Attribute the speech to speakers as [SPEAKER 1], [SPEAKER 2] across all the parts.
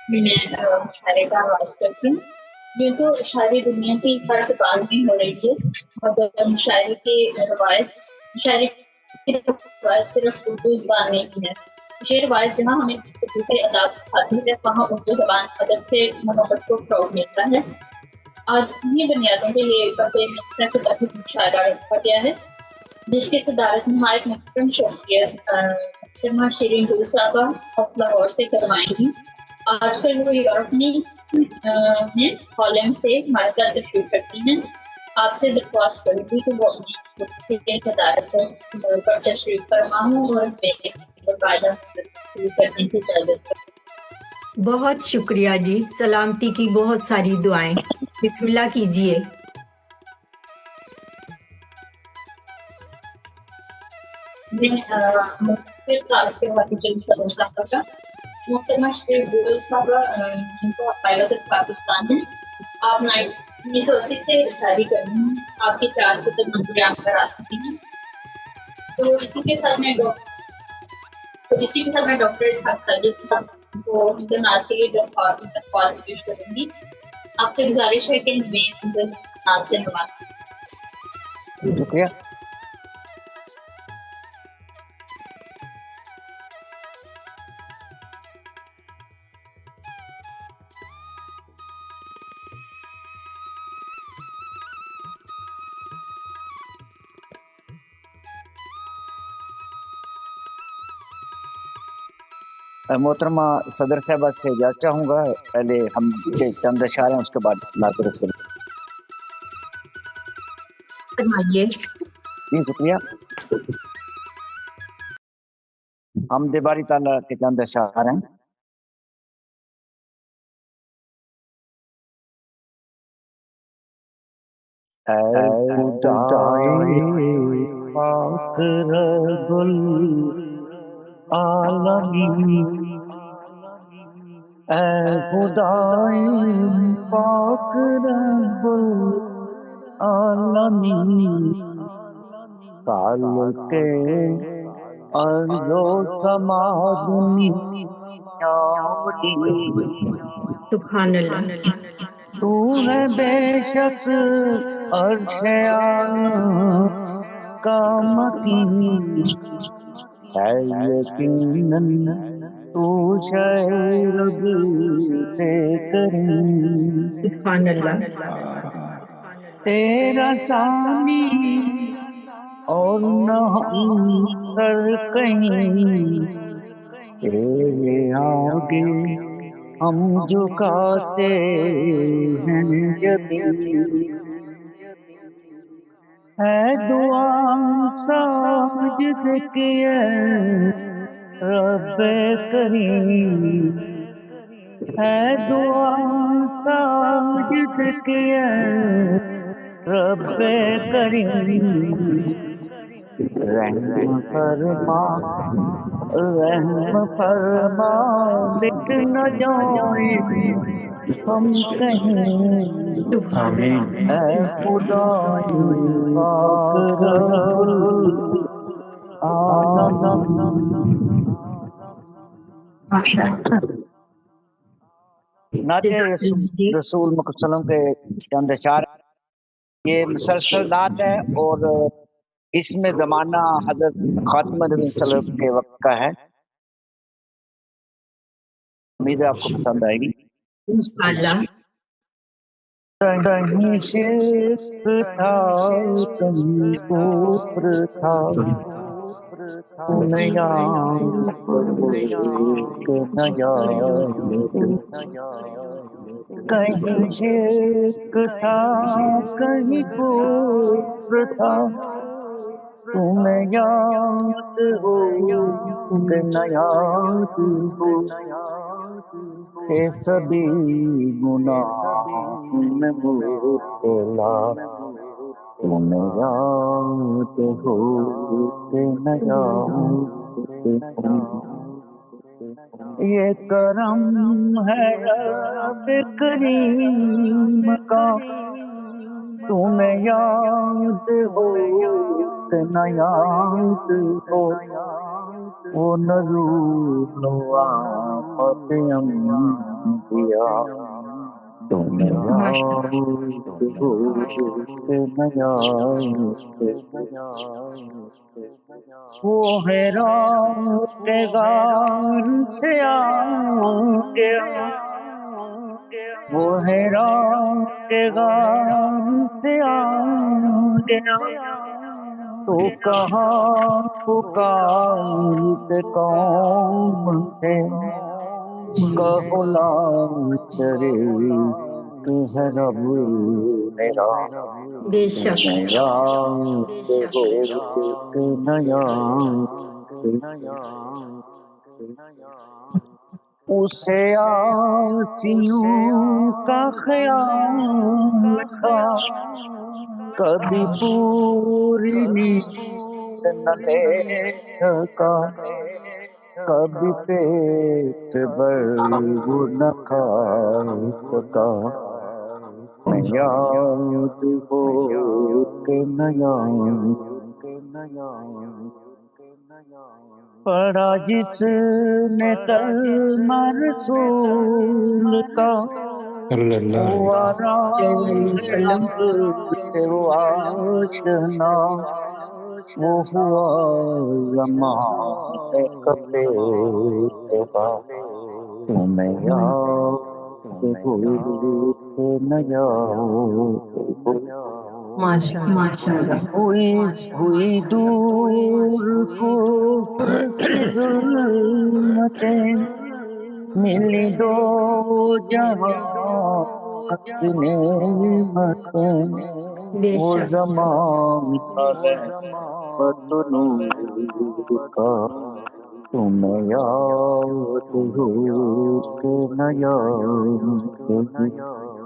[SPEAKER 1] میں مشاعرے کا آغاز کرتی ہوں. یہ تو شاعری دنیا کی ہر زبان میں ہو رہی ہے، مگر مشاعرے کی روایت صرف اردو زبان میں ہی ہے. یہ روایت جہاں ہمیں اردو کے آداب سکھاتی ہے، وہاں اردو زبان ادب سے محبت کو فروغ ملتا ہے. آج انہیں بنیادوں کے لیے مشاعرہ رکھا گیا ہے، جس کی صدارت نہایت محترم شخصیت محترمہ شیرین گل صاحبہ آف لاہور سے کروائیں گی. آج کل وہ یورپ میں ہالینڈ سے ہمارے ساتھ تشریف رکھتی ہیں. آپ سے درخواست کروں گی کہ وہ اپنی صدارت پر تشریف فرما ہوں اور باقاعدہ شروع کرنے کی اجازت.
[SPEAKER 2] بہت شکریہ جی، سلامتی کی بہت ساری دعائیں. بسم اللہ کیجیے.
[SPEAKER 1] محترمہ شیرین گل صاحبہ جن کو پائلٹ پاکستان ہے، آپ 1980 سے شادی کرنی ہیں. آپ کی 4 کتب منظوریات پر آ سکتی ہیں. تو اسی کے ساتھ میں ڈاکٹر اسحاق ساجد صاحب کو ان کے نعت کے لیے درخواست پیش کروں گی. آپ سے گزارش ہے کہ ہمیں نعت سے نوازیں.
[SPEAKER 3] شکریہ. محترمہ صدر صاحبہ سے اجازت چاہوں گا. پہلے ہم چند اشعار ہیں، اس کے بعد ناظر رسول.
[SPEAKER 2] فرمائیے.
[SPEAKER 3] جی شکریہ. حمد باری تعالیٰ کے چند اشعار ہیں. اے خدائے پاک رب العالمین، اے خدائے پاک رب العالمین، خالق ارض و سما دنیا
[SPEAKER 2] سبحان اللہ.
[SPEAKER 3] تو ہے بے شک عرش اعلیٰ کا مکین، ہے یقیناً تو شاعر سے کریم.
[SPEAKER 2] سبحان اللہ.
[SPEAKER 3] تیرا ثانی اور نہ ہم سر کہیں، تیرے آگے ہم جھکاتے ہیں جبین. ہے دعا ساجد کیے رب کریم، ہے دعا ساجد کیے رب کریم. رحم فرما رحم فرما، مٹ نہ جائیں ہم کہیں.
[SPEAKER 2] آمین.
[SPEAKER 3] اے خدا پاک رب العالمین. نعت رسول مکرم کے چند اشعار. یہ مسلسل نعت ہے اور اس میں زمانہ حضرت خاتم نبی صلی اللہ علیہ وسلم کے وقت کا ہے. امید ہے آپ کو پسند آئے گی
[SPEAKER 2] انشاءاللہ.
[SPEAKER 3] کہیں شرک تھا کہیں کفر تھا، کہیں شرک تھا کہیں کفر تھا، تمہیں یاد ہو کہ نہ یاد ہو کہ سبھی گناہ میں مبتلا، تمہیں یاد ہو کہ نہ یاد ہو. یہ کرم ہے رب کریم کا، تمہیں یاد ہو کہ نہ یاد ہو ونزول عامة أنبياء تم یاد ہو کہ نیات وہ ہے رات غار سے آ گیا وہ ہے رات غار سے آ گیا تو کہاں پکارتے قوم ہے کہو لا شریک ہے رب میرا
[SPEAKER 2] بے شک
[SPEAKER 3] نیات ہو کہ نیات اسے آسیوں کا خیال تھا کبھی پوری نیند نہ لے سکا کبھی پیٹ بھر وہ نہ کھا سکا نیات ہو کہ نیات پڑھا جس نے کلمہ رسول کا
[SPEAKER 4] صلی اللہ علیہ
[SPEAKER 3] ہوا
[SPEAKER 2] علیہ
[SPEAKER 3] راہ
[SPEAKER 2] وسلم
[SPEAKER 3] حق سے وہ آشنا وہ ہوا زمانے کا پیشوا تمہیں یاد ہو کہ نیات ہو
[SPEAKER 2] ماشاء اللہ
[SPEAKER 3] ہوئی دور کفر کی ظلمتیں ملی دو جہاں کی نعمتیں
[SPEAKER 2] بے
[SPEAKER 3] وہ
[SPEAKER 2] شک
[SPEAKER 3] زمانہ رحمت نور کا تمہیں یاد ہو کہ نیات ہو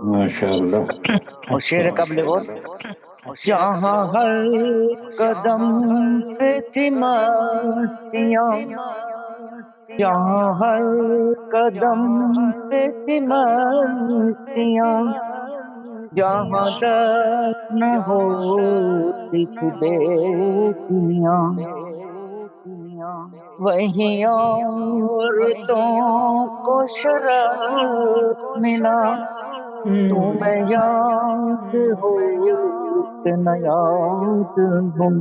[SPEAKER 4] ماشاء اللہ
[SPEAKER 3] اور شعر قبل غور جہاں ہر قدم پہ تھی مستیاں جہاں ہر قدم پہ تھی مستیاں جہاں تک نہ ہوتی تھی بے دنیا وہیں عورتوں کو شرف ملا تمہیں یاد ہو کہ نہ یاد ہوں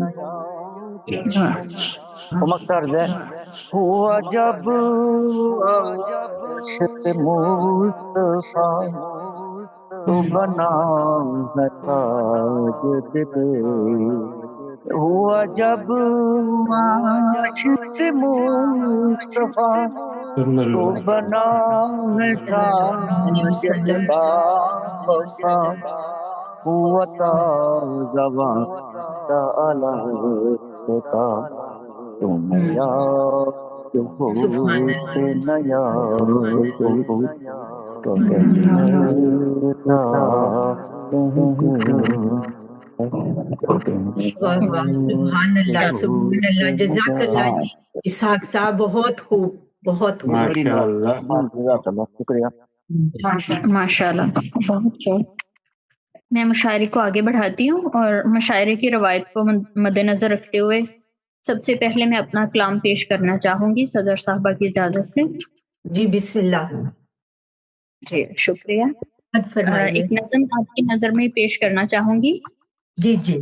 [SPEAKER 3] مختار ہے ہوا جب عاشق مصطفیٰ تو بنا ہے تاج پہ ہوا جب عاشق مصطفیٰ
[SPEAKER 4] صلی
[SPEAKER 3] تو
[SPEAKER 4] اللہ
[SPEAKER 3] بنا ہے
[SPEAKER 2] علیہ
[SPEAKER 3] تاج
[SPEAKER 2] وسلم
[SPEAKER 3] پہ وفا ہوا زبان کا تمہیں یاد ہو
[SPEAKER 2] سبحان
[SPEAKER 3] کہ
[SPEAKER 2] اللہ
[SPEAKER 3] نہ یاد ہو تو کہنے کا کہیں
[SPEAKER 2] واہ واہ سبحان اللہ سبحان اللہ جزاک اللہ جی اسحاق صاحب بہت خوب بہت خوب
[SPEAKER 4] ماشاء اللہ
[SPEAKER 3] شکریہ
[SPEAKER 5] ماشاء اللہ بہت خوب میں مشاعرے کو آگے بڑھاتی ہوں اور مشاعرے کی روایت کو مد نظر رکھتے ہوئے سب سے پہلے میں اپنا کلام پیش کرنا چاہوں گی صدر صاحبہ کی اجازت سے
[SPEAKER 2] جی بسم اللہ
[SPEAKER 5] جی شکریہ
[SPEAKER 2] فرمائیے
[SPEAKER 5] ایک نظم آپ کی نظر میں پیش کرنا چاہوں گی
[SPEAKER 2] جی جی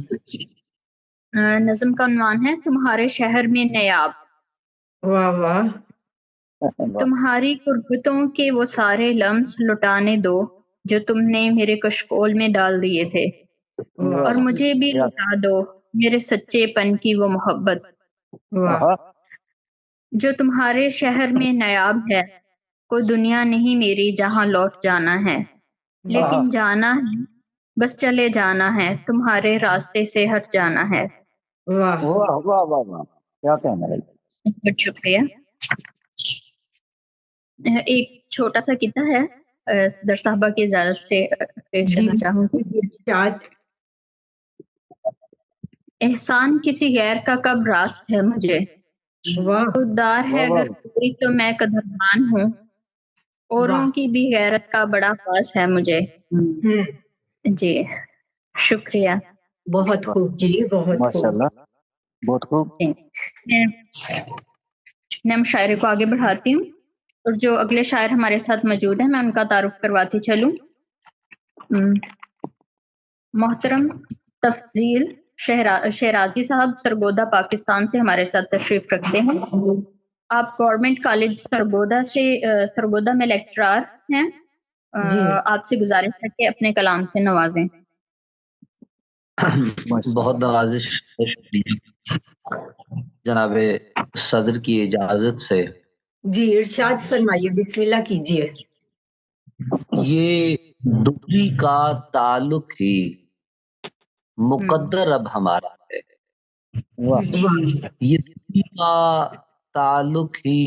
[SPEAKER 5] نظم کا عنوان ہے تمہارے شہر میں نیاب
[SPEAKER 2] واہ واہ
[SPEAKER 5] تمہاری قربتوں کے وہ سارے لمس لٹانے دو جو تم نے میرے کشکول میں ڈال دیے تھے اور مجھے بھی لٹا دو میرے سچے پن کی وہ محبت
[SPEAKER 2] واہ
[SPEAKER 5] جو تمہارے شہر میں نیاب ہے کوئی دنیا نہیں میری جہاں لوٹ جانا ہے لیکن جانا ہے بس چلے جانا ہے تمہارے راستے سے ہٹ جانا ہے
[SPEAKER 2] واہ
[SPEAKER 3] واہ واہ واہ واہ کیا کہنا ہے
[SPEAKER 5] بہت شکریہ ایک چھوٹا سا قطعہ ہے صدر صاحبہ کی اجازت سے پیش
[SPEAKER 2] جی
[SPEAKER 5] کرنا چاہوں گی
[SPEAKER 2] ارشاد
[SPEAKER 5] احسان کسی غیر کا کب راست ہے مجھے
[SPEAKER 2] واہ
[SPEAKER 5] خوددار ہے اگر کوئی تو میں قدردان ہوں اوروں کی بھی غیرت کا بڑا پاس ہے مجھے جی شکریہ
[SPEAKER 2] بہت خوب جی بہت
[SPEAKER 3] ماشاء
[SPEAKER 2] خوب
[SPEAKER 3] اللہ بہت خوب
[SPEAKER 5] میں مشاعرے کو آگے بڑھاتی ہوں اور جو اگلے شاعر ہمارے ساتھ موجود ہیں میں ان کا تعارف کرواتی چلوں. محترم تفضیل شہرازی صاحب سرگودا پاکستان سے ہمارے ساتھ تشریف رکھتے ہیں. آپ گورنمنٹ کالج سرگودا میں لیکچرار ہیں. آپ سے گزارش ہے کہ اپنے کلام سے نوازیں.
[SPEAKER 6] بہت نوازش شکریہ جناب صدر کی اجازت سے.
[SPEAKER 2] جی ارشاد فرمائیے، بسم اللہ کیجیے.
[SPEAKER 6] یہ دوری کا تعلق ہی مقدر اب ہمارا ہے. یہ دوری کا تعلق ہی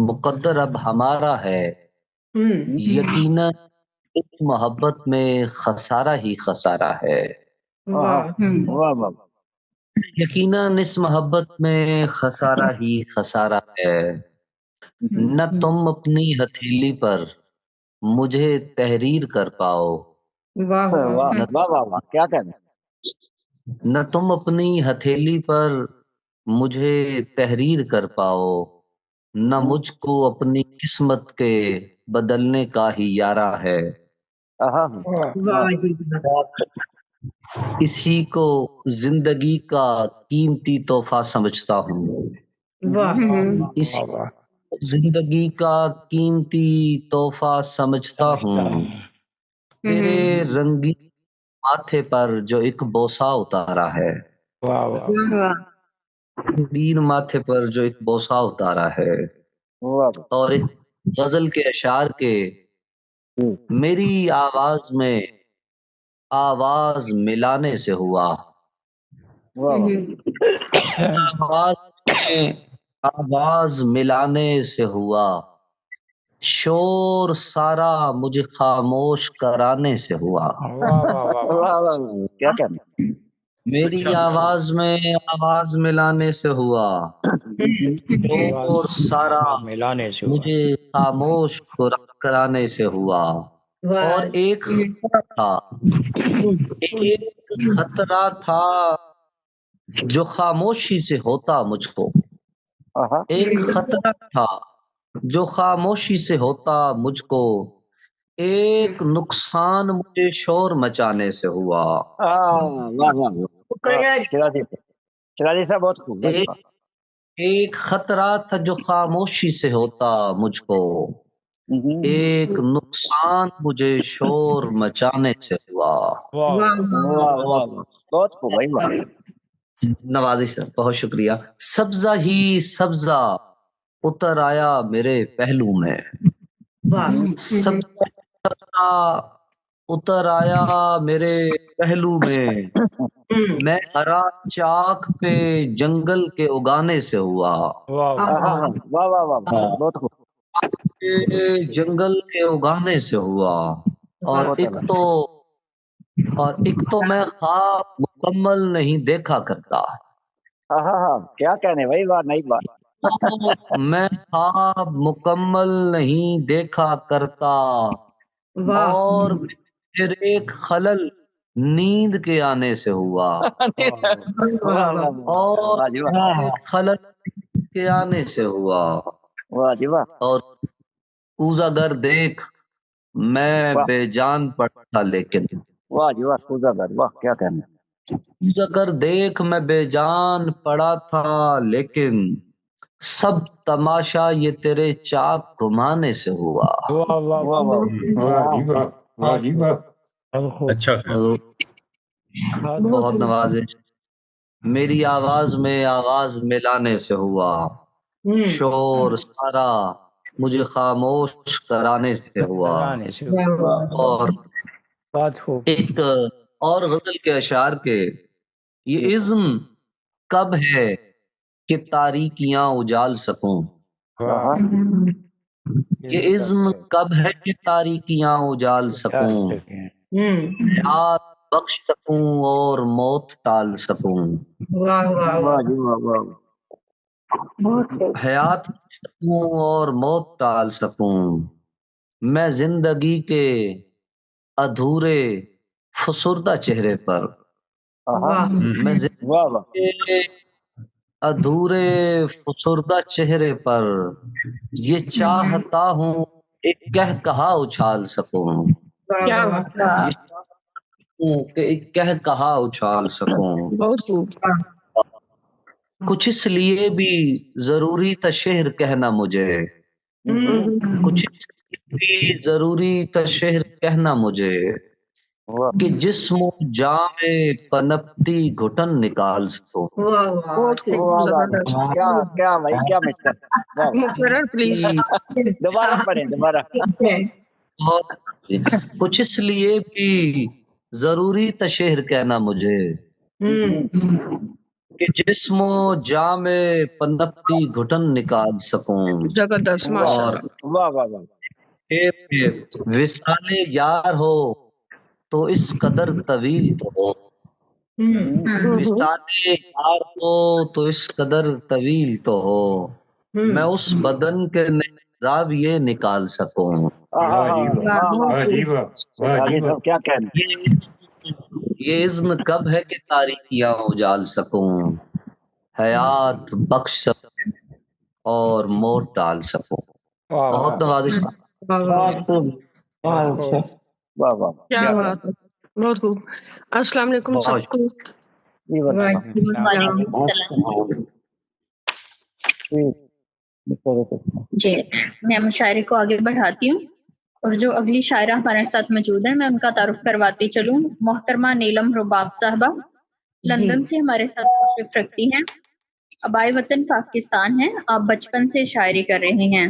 [SPEAKER 6] مقدر اب ہمارا ہے. یقیناً اس محبت میں خسارہ ہی خسارہ ہے. یقیناً اس محبت میں خسارہ ہی خسارہ ہے. نہ تم اپنی ہتھیلی پر مجھے تحریر کر پاؤ.
[SPEAKER 3] کیا کہنا.
[SPEAKER 6] نہ تم اپنی ہتھیلی پر مجھے تحریر کر پاؤ. نہ مجھ کو اپنی قسمت کے بدلنے کا ہی یارہ ہے. اسی کو زندگی کا قیمتی تحفہ سمجھتا ہوں. اسی زندگی کا قیمتی تحفہ سمجھتا ہوں. تیرے رنگین ماتھے پر جو ایک بوسہ اتارا ہے. رنگین ماتھے پر جو ایک بوسہ اتارا ہے. اور ایک غزل کے اشعار کے میری آواز میں آواز ملانے سے ہوا. آواز ملانے سے ہوا. شور سارا مجھے خاموش کرانے سے ہوا.
[SPEAKER 3] کیا کہنا.
[SPEAKER 6] میری آواز میں آواز ملانے سے ہوا. شور سارا مجھے خاموش کرانے سے ہوا. اور ایک خطرہ تھا جو خاموشی سے ہوتا مجھ کو. ایک خطرہ تھا جو خاموشی سے ہوتا مجھ کو. ایک نقصان مجھے شور مچانے سے ہوا.
[SPEAKER 3] شرازی صاحب بہت خوب.
[SPEAKER 6] ایک خطرہ تھا جو خاموشی سے ہوتا مجھ کو. ایک نقصان مجھے شور مچانے سے ہوا.
[SPEAKER 3] بہت خوب بھائی.
[SPEAKER 6] نوازش سر بہت شکریہ. سبزہ ہی سبزہ اتر آیا میرے پہلو میں. سبزہ اتر آیا میرے پہلو میں. میں ہرا چاک پہ جنگل کے اگانے سے ہوا.
[SPEAKER 3] بہت خوب.
[SPEAKER 6] جنگل کے اگانے سے ہوا. اور ایک تو میں خواب مکمل نہیں دیکھا کرتا.
[SPEAKER 3] کیا کہنے بھائی. بات نہیں بات.
[SPEAKER 6] میں خواب مکمل نہیں دیکھا کرتا. اور پھر ایک خلل نیند کے آنے سے ہوا. اور خلل کے آنے سے ہوا. اور کوزہ گر دیکھ میں بے جان پڑا تھا لیکن.
[SPEAKER 3] کیا کہنا.
[SPEAKER 6] کوزہ گر دیکھ میں بے جان پڑا تھا لیکن. سب تماشا یہ تیرے چاک گھمانے سے ہوا.
[SPEAKER 4] اچھا
[SPEAKER 6] بہت نوازش. میری آواز میں آواز ملانے سے ہوا. شور سارا مجھے خاموش کرانے سے ہوا. اور ایک اور غزل کے اشعار کے یہ عزم کب ہے کہ تاریکیاں اجال سکوں. یہ عزم کب ہے کہ تاریکیاں اجال سکوں. حیات بخش سکوں اور موت ٹال سکوں. حیات بخش سکوں اور موت ٹال سکوں. میں زندگی کے ادھورے فسردہ چہرے پر. میں زندگی کے ادھورے فسردہ چہرے پر یہ چاہتا ہوں ایک کہہ کہا اچھال سکوں،
[SPEAKER 2] کیا
[SPEAKER 5] واہ،
[SPEAKER 6] کہ ایک کہہ کہا اچھال سکوں۔
[SPEAKER 7] بہت خوب۔
[SPEAKER 6] کچھ اس لیے بھی ضروری تھا شعر کہنا مجھے، کچھ اس لیے بھی ضروری تھا شعر کہنا مجھے، کہ جسم و جاں میں پنپتی گھٹن نکال سکوں۔
[SPEAKER 2] واہ واہ
[SPEAKER 7] بہت خوب،
[SPEAKER 2] صحیح
[SPEAKER 7] زبردست۔
[SPEAKER 3] کیا کیا بھائی کیا مکسر، واہ واہ۔
[SPEAKER 7] مقرر پلیز۔
[SPEAKER 3] دوبارہ پڑھیں دوبارہ۔
[SPEAKER 2] ٹھیک ہے۔
[SPEAKER 6] اور کچھ اس لیے بھی ضروری تھا شعر کہنا مجھے، کہ جسم و جاں میں پنپتی گھٹن نکال سکوں،
[SPEAKER 7] زبردست، ماشاء
[SPEAKER 6] اور
[SPEAKER 7] اللہ۔
[SPEAKER 3] واہ واہ واہ۔
[SPEAKER 6] وصال یار ہو تو اس قدر طویل تو ہو، وصال یار ہو تو اس قدر طویل تو ہو، میں اس بدن کے زاویے نکال سکوں۔
[SPEAKER 4] واہ جی واہ، واہ جی واہ، واہ جی واہ۔
[SPEAKER 3] کیا کہنا،
[SPEAKER 6] یہ عزم کب ہے کہ تاریکیاں اجال سکوں، حیات بخش سکوں اور موت ڈال سکوں۔ بہت نوازش۔
[SPEAKER 3] واہ واہ
[SPEAKER 7] کیا بات ہے، بہت خوب۔ السلام علیکم سب کو۔
[SPEAKER 3] جی بتائیں۔
[SPEAKER 2] وعلیکم السلام۔
[SPEAKER 5] وعلیکم السلام۔ جی میں مشاعرے کو آگے بڑھاتی ہوں، اور جو اگلی شاعرہ ہمارے ساتھ موجود ہیں میں ان کا تعارف کرواتی چلوں۔ محترمہ نیلم رباب صاحبہ لندن سے ہمارے ساتھ تشریف رکھتی ہیں۔ آبائی وطن پاکستان ہے، آپ بچپن سے شاعری کر رہے ہیں۔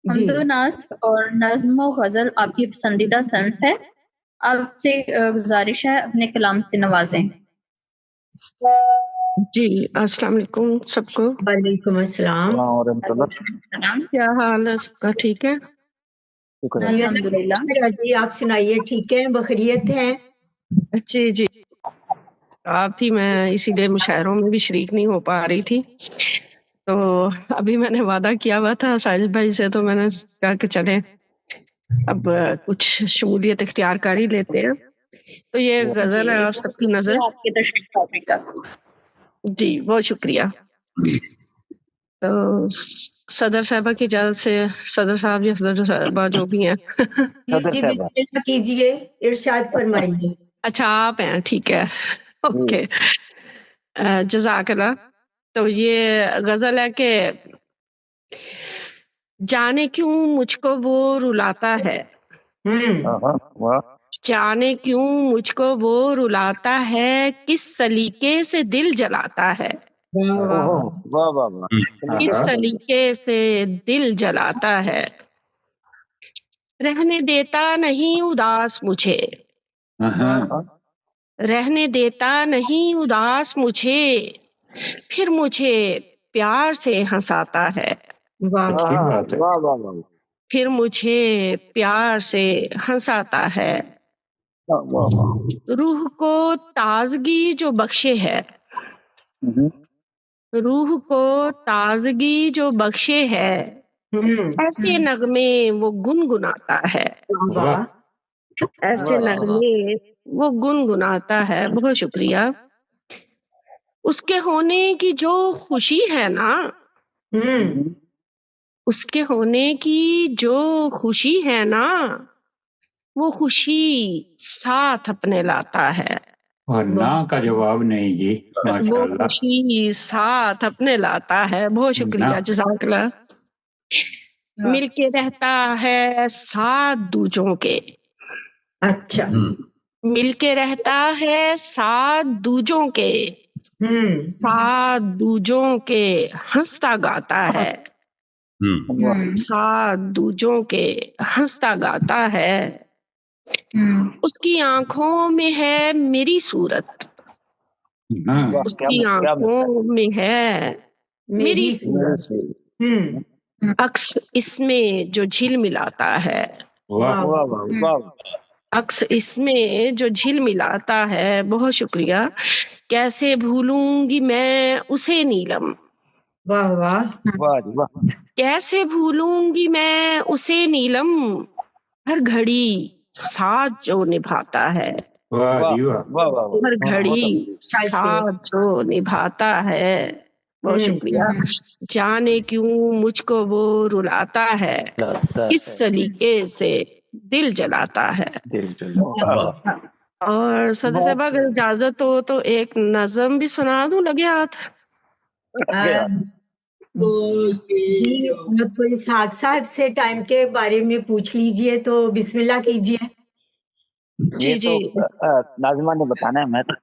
[SPEAKER 5] حمد و نعت اور نظم و غزل آپ کی پسندیدہ صنف ہے، آپ سے گزارش ہے اپنے کلام سے نوازیں۔
[SPEAKER 7] جی السلام علیکم سب کو۔
[SPEAKER 2] وعلیکم السلام۔
[SPEAKER 7] کیا حال ہے سب کا، ٹھیک ہے؟
[SPEAKER 5] الحمدللہ۔
[SPEAKER 2] جی آپ سنائیے، ٹھیک ہے، بخیریت ہیں؟
[SPEAKER 7] جی جی، آپ تھی، میں اسی لیے مشاعروں میں بھی شریک نہیں ہو پا رہی تھی، تو ابھی میں نے وعدہ کیا ہوا تھا ساجد بھائی سے، تو میں نے کہا کہ چلیں اب کچھ شمولیت اختیار کر ہی لیتے ہیں۔ تو یہ غزل ہے آپ سب کی نظر۔
[SPEAKER 5] آپ کے تشریف لانے کا۔
[SPEAKER 7] جی بہت شکریہ۔ تو صدر صاحبہ کی اجازت سے، صدر صاحب یا صدر صاحبہ جو بھی ہیں۔
[SPEAKER 2] جی بسم اللہ کیجیے، ارشاد فرمائیے۔
[SPEAKER 7] اچھا آپ ہیں، ٹھیک ہے، اوکے، جزاک اللہ۔ تو یہ غزل ہے کہ جانے کیوں مجھ کو وہ رلاتا ہے، جانے کیوں مجھ کو وہ رلاتا ہے، کس سلیقے سے دل جلاتا ہے، کس سلیقے سے دل جلاتا ہے، رہنے دیتا نہیں اداس مجھے، رہنے دیتا نہیں اداس مجھے، پھر مجھے پیار سے ہنساتا ہے، پھر مجھے پیار سے ہنساتا ہے، روح کو تازگی جو بخشے ہے، روح کو تازگی جو بخشے ہے، ایسے نغمے وہ گنگناتا ہے، ایسے نغمے وہ گنگناتا ہے۔ بہت شکریہ۔ اس کے ہونے کی جو خوشی ہے نا، اس کے ہونے کی جو خوشی ہے نا، وہ خوشی ساتھ اپنے لاتا ہے،
[SPEAKER 4] اور نہ کا جواب نہیں جی،
[SPEAKER 7] وہ
[SPEAKER 4] ماشاءاللہ۔
[SPEAKER 7] خوشی ساتھ اپنے لاتا ہے۔ بہت شکریہ، جزاک اللہ۔ مل کے رہتا ہے ساتھ دوجوں کے،
[SPEAKER 2] اچھا،
[SPEAKER 7] مل کے رہتا ہے ساتھ دوجوں کے، ساتھ دوجوں کے ہنستا گاتا ہے، ساتھ دوجوں کے ہنستا گاتا ہے، اس کی آنکھوں میں ہے میری صورت، اس کی آنکھوں میں ہے میری صورت، عکس اس میں جو جھل ملاتا ہے، عکس اس میں جو جھل ملاتا ہے۔ بہت شکریہ۔ کیسے بھولوں گی میں اسے نیلم،
[SPEAKER 2] واہ واہ،
[SPEAKER 7] کیسے بھولوں گی میں اسے نیلم، ہر گھڑی ساتھ جو نبھاتا ہے،
[SPEAKER 4] واہ جی واہ،
[SPEAKER 7] ہر گھڑی ساتھ جو نبھاتا ہے۔ بہت شکریہ. جانے کیوں مجھ کو وہ رلاتا ہے، کس سلیقے سے دل جلاتا ہے. اور صدر صاحبہ اگر اجازت ہو تو ایک نظم بھی سنا دوں لگے ہاتھ.
[SPEAKER 2] جی آپ اسحاق صاحب سے ٹائم کے بارے میں پوچھ لیجئے تو بسم اللہ کیجئے.
[SPEAKER 7] جی
[SPEAKER 3] یہ تو ناظمہ نے بتانا ہے. میں تو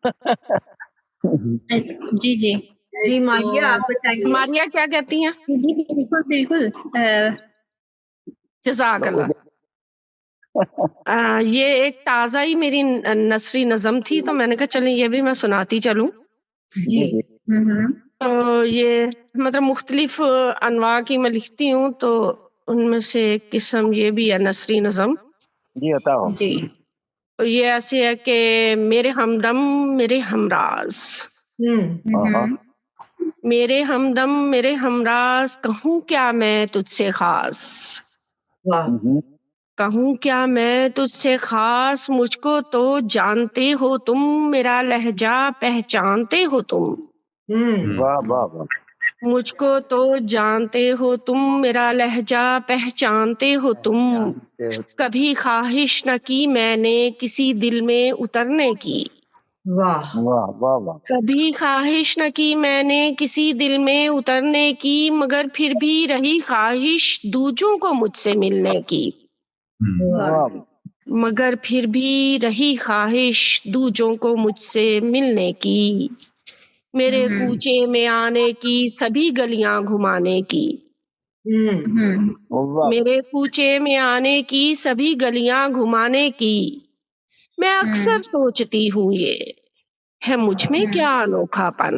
[SPEAKER 5] جی جی
[SPEAKER 2] جی ماریہ آپ بتائیے.
[SPEAKER 7] ماریہ کیا کہتی ہیں؟
[SPEAKER 5] جی بالکل بالکل.
[SPEAKER 7] جزاک اللہ. یہ ایک تازہ ہی میری نثری نظم تھی تو میں نے کہا چلیں یہ بھی میں سناتی چلوں.
[SPEAKER 2] جی
[SPEAKER 7] تو یہ مطلب مختلف انواع کی میں لکھتی ہوں، تو ان میں سے ایک قسم یہ بھی ہے نثری نظم.
[SPEAKER 3] جی ہوتا ہو.
[SPEAKER 5] جی
[SPEAKER 7] تو یہ ایسی ہے کہ میرے ہمدم میرے ہمراز، میرے ہمدم میرے ہمراز، کہوں کیا میں تجھ سے خاص، کہوں کیا میں تجھ سے خاص، مجھ کو تو جانتے ہو تم، میرا لہجہ پہچانتے ہو تم.
[SPEAKER 3] واہ واہ واہ.
[SPEAKER 7] مجھ کو تو جانتے ہو تم، میرا لہجہ پہچانتے ہو تم. کبھی خواہش نہ کی میں نے کسی دل میں اترنے کی،
[SPEAKER 2] واہ
[SPEAKER 3] واہ واہ واہ.
[SPEAKER 7] کبھی خواہش نہ کی میں نے کسی دل میں اترنے کی، مگر پھر بھی رہی خواہش دوجوں کو مجھ سے ملنے کی، مگر پھر بھی رہی خواہش دوجوں کو مجھ سے ملنے کی. میرے کوچے میں آنے کی سبھی گلیاں گھمانے کی، میرے کوچے میں آنے کی سبھی گلیاں گھمانے کی. میں اکثر سوچتی ہوں یہ ہے مجھ میں کیا انوکھا پن،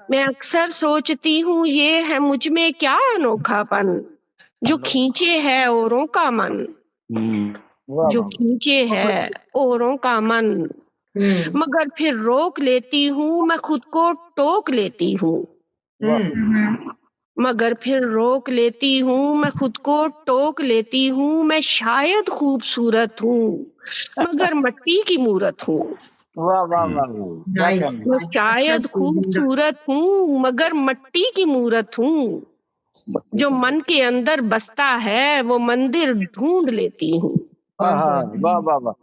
[SPEAKER 7] میں اکثر سوچتی ہوں یہ ہے مجھ میں کیا انوکھا پن، جو کھینچے ہے اوروں کا من، جو کھینچے ہے اوروں کا من. مگر پھر روک لیتی ہوں میں خود کو ٹوک لیتی ہوں، مگر پھر روک لیتی ہوں میں خود کو ٹوک لیتی ہوں. میں شاید خوبصورت ہوں مگر مٹی کی مورت ہوں،
[SPEAKER 3] واہ واہ واہ.
[SPEAKER 2] نائس.
[SPEAKER 7] میں شاید خوبصورت ہوں مگر مٹی کی مورت ہوں. جو من کے اندر بستا ہے وہ مندر ڈھونڈ لیتی ہوں،
[SPEAKER 3] واہ واہ واہ.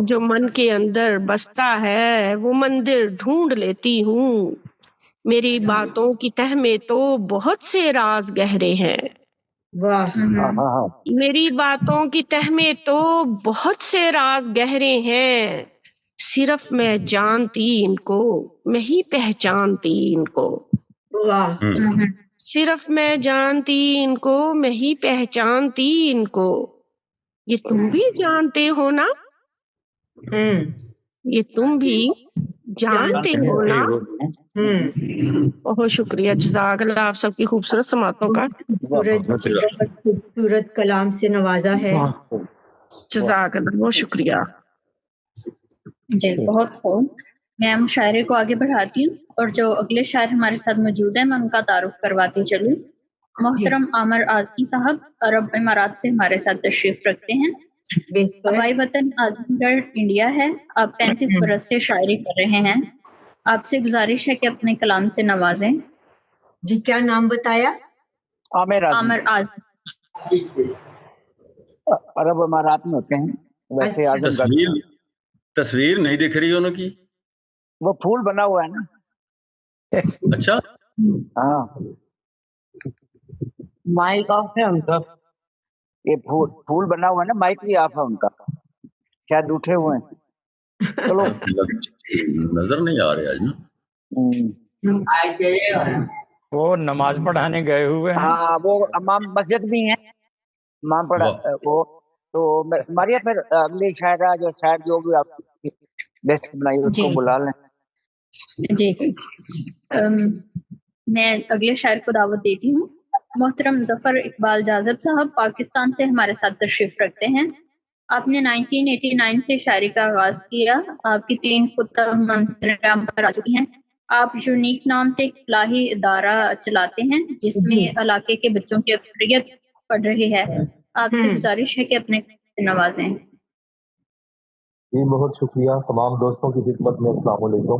[SPEAKER 7] جو من کے اندر بستا ہے وہ مندر ڈھونڈ لیتی ہوں. میری باتوں کی تہ میں تو بہت سے راز گہرے ہیں،
[SPEAKER 2] واہ
[SPEAKER 7] میری باتوں کی تہ میں تو بہت سے راز گہرے ہیں. صرف میں جانتی ان کو میں ہی پہچانتی ان کو،
[SPEAKER 2] واہ
[SPEAKER 7] صرف میں جانتی ان کو میں ہی پہچانتی ان کو. یہ تم بھی جانتے ہو نا، یہ تم بھی جانتے ہو نا. بہت شکریہ، جزاک اللہ آپ سب کی خوبصورت سماعتوں کا.
[SPEAKER 2] خوبصورت کلام سے نوازا ہے.
[SPEAKER 7] جزاک اللہ، بہت شکریہ.
[SPEAKER 5] جی بہت خوب. میں مشاعرے کو آگے بڑھاتی ہوں اور جو اگلے شاعر ہمارے ساتھ موجود ہیں میں ان کا تعارف کرواتی چلوں. محترم عامر اعظمی صاحب عرب امارات سے ہمارے ساتھ تشریف رکھتے ہیں. ہمارے وطن اعظم گڑھ انڈیا ہے. آپ 35 برس سے شاعری کر رہے ہیں. آپ سے گزارش ہے کہ اپنے کلام سے نوازیں.
[SPEAKER 2] جی کیا نام بتایا؟
[SPEAKER 5] عامر اعظم.
[SPEAKER 3] عرب امارات میں ہوتے ہیں ویسے. اعظم گڑھ
[SPEAKER 4] تصویر نہیں دکھ رہی انہوں کی،
[SPEAKER 3] وہ پھول بنا ہوا ہے نا.
[SPEAKER 4] اچھا
[SPEAKER 3] ہاں
[SPEAKER 6] مائک آف ہے ان کا.
[SPEAKER 3] یہ پھول بنا ہوا ہے نا، مائک بھی آف ہے ان کا، شاید اٹھے ہوئے ہیں. چلو
[SPEAKER 4] نظر نہیں آ رہے آج نا.
[SPEAKER 8] وہ نماز پڑھانے گئے ہوئے ہیں.
[SPEAKER 3] ہاں وہ امام مسجد بھی ہیں، امام پڑھا وہ. تو ماریا پھر اگلی شاعرہ جو شاعر جو بھی آپ بیسٹ بنائی اس کو بلا لیں.
[SPEAKER 5] جی میں اگلے شاعر کو دعوت دیتی ہوں. محترم ظفر اقبال جاذب صاحب پاکستان سے ہمارے ساتھ تشریف رکھتے ہیں. آپ نے 1989 سے شاعری کا آغاز کیا. آپ کی 3 کتب منصرعام پر آ چکی ہیں. آپ یونیک نام سے ایک فلاحی ادارہ چلاتے ہیں جس میں علاقے کے بچوں کی اکثریت پڑھ رہی ہے. آپ سے گزارش ہے کہ اپنے نوازیں.
[SPEAKER 9] جی بہت شکریہ. تمام دوستوں کی خدمت میں السلام علیکم.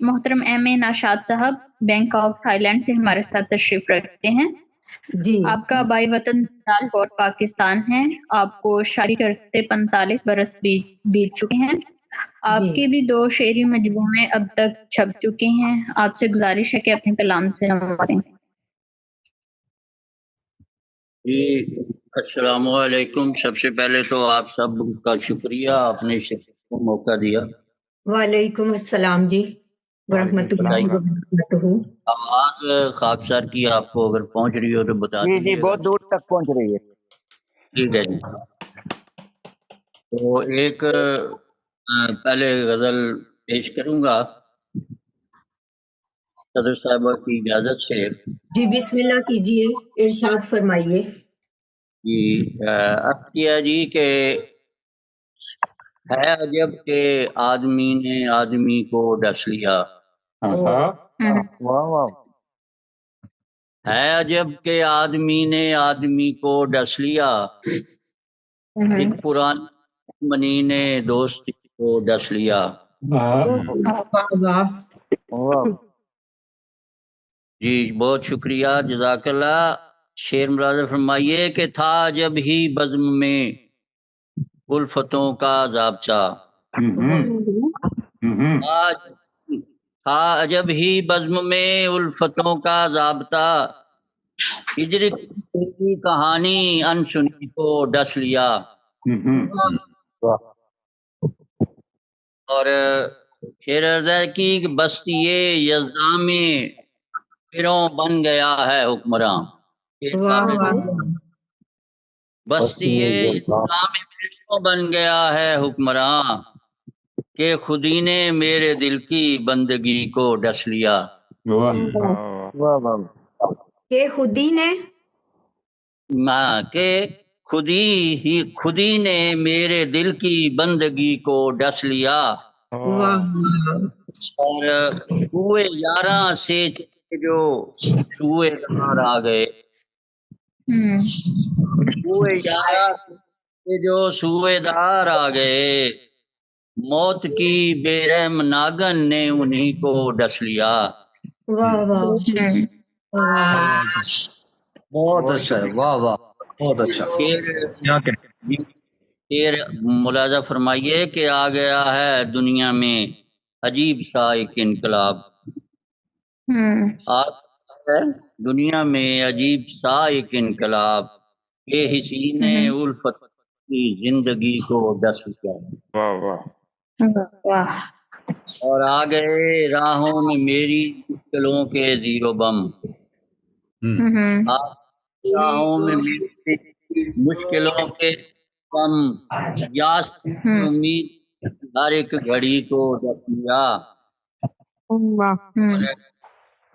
[SPEAKER 5] محترم ایم اے ناشاد صاحب بینکاک تھائی لینڈ سے ہمارے ساتھ تشریف رکھتے ہیں.
[SPEAKER 2] جی
[SPEAKER 5] آپ کا بائی وطن لاہور پاکستان ہے. آپ کو شاعری کرتے 45 برس بیت چکے ہیں. آپ
[SPEAKER 2] جی
[SPEAKER 5] کے بھی 2 شعری مجموعے اب تک چھپ چکے ہیں. آپ سے گزارش ہے کہ اپنے کلام سے نوازیں.
[SPEAKER 10] جی السلام علیکم. سب سے پہلے تو آپ سب کا شکریہ، آپ نے کو موقع دیا.
[SPEAKER 2] وعلیکم السلام جی ورحمۃ اللہ وبرکاتہ.
[SPEAKER 10] آواز خاکسار کی آپ کو اگر پہنچ رہی ہو تو بتا
[SPEAKER 3] جی
[SPEAKER 10] دیجیے گا.
[SPEAKER 3] بہت دور تک پہنچ رہی ہے.
[SPEAKER 10] ٹھیک ہے جی. تو ایک پہلے غزل پیش کروں گا صدر صاحبہ کی اجازت سے.
[SPEAKER 2] جی بسم اللہ کیجیے، ارشاد فرمائیے.
[SPEAKER 10] جی عرض کیا جی کہ ہے عجب کہ آدمی نے آدمی کو ڈس لیا.
[SPEAKER 3] واہ واہ.
[SPEAKER 10] ہے عجب کہ آدمی نے آدمی کو ڈس لیا. ایک پرانی دشمنی نے دوستی کو ڈس لیا. جی بہت شکریہ، جزاک اللہ. شیر مراد فرمائیے کہ تھا جب ہی بزم میں الفتوں کا ضابطہ. تھا جب ہی بزم میں الفتوں کا ضابطہ. ہجر کی کہانی انسنی کو ڈس لیا. اور شیر کی بستی یزداں میں پھروں بن گیا ہے حکمراں. بستی یزداں میں پھروں بن گیا ہے حکمراں کہ خودی نے میرے دل کی بندگی کو ڈس لیا.
[SPEAKER 2] کہ خودی نے
[SPEAKER 10] کہ خودی نے میرے دل کی بندگی کو ڈس لیا. اور سوئے یاراں سے جو سوئے دار آ گئے. سوئے یاراں سے جو سوئے دار آ گئے. موت کی بے رحم ناگن نے انہی کو ڈس لیا.
[SPEAKER 6] بہت اچھا ہے. واہ واہ بہت اچھا.
[SPEAKER 10] پھر ملاحظہ فرمائیے کہ آ گیا ہے دنیا میں عجیب سا ایک انقلاب. دنیا میں عجیب سا ایک انقلاب کہ حسین الفت کی زندگی کو ڈس لیا. اور آ گئے راہوں میں میری مشکلوں کے زیرو بم. راہوں میں میری مشکلوں کے بم. یاس امید ہر ایک گھڑی کو ڈس لیا.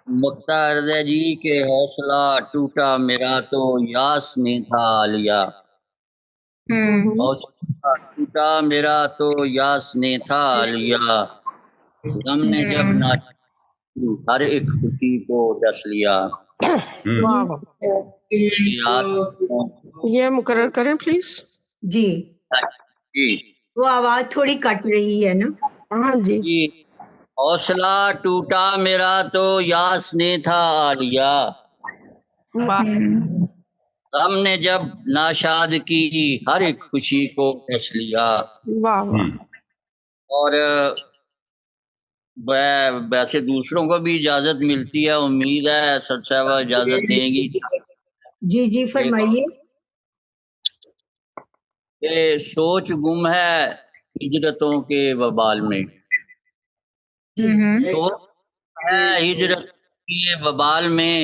[SPEAKER 10] مکتا عرض ہے جی کہ حوصلہ ٹوٹا میرا تو یاس نے تھا لیا. حوصلہ ٹوٹا میرا تو یاس نے تھا لیا. غم نے جب نہ ہر ایک خوشی کو ڈس لیا.
[SPEAKER 7] یہ مقرر کریں پلیز.
[SPEAKER 2] جی
[SPEAKER 10] جی
[SPEAKER 2] وہ آواز تھوڑی کٹ رہی ہے نا.
[SPEAKER 7] ہاں جی.
[SPEAKER 10] جی حوصلہ ٹوٹا میرا تو یاس نے تھا لیا. غم نے جب ناشاد کی ہر ایک خوشی کو ڈس لیا. اور ویسے دوسروں کو بھی اجازت ملتی ہے، امید ہے اسد صاحبہ اجازت دیں گی.
[SPEAKER 2] جی جی فرمائیے.
[SPEAKER 10] کہ سوچ گم ہے ہجرتوں کے وبال میں. سوچ ہے ہجرت کے وبال میں.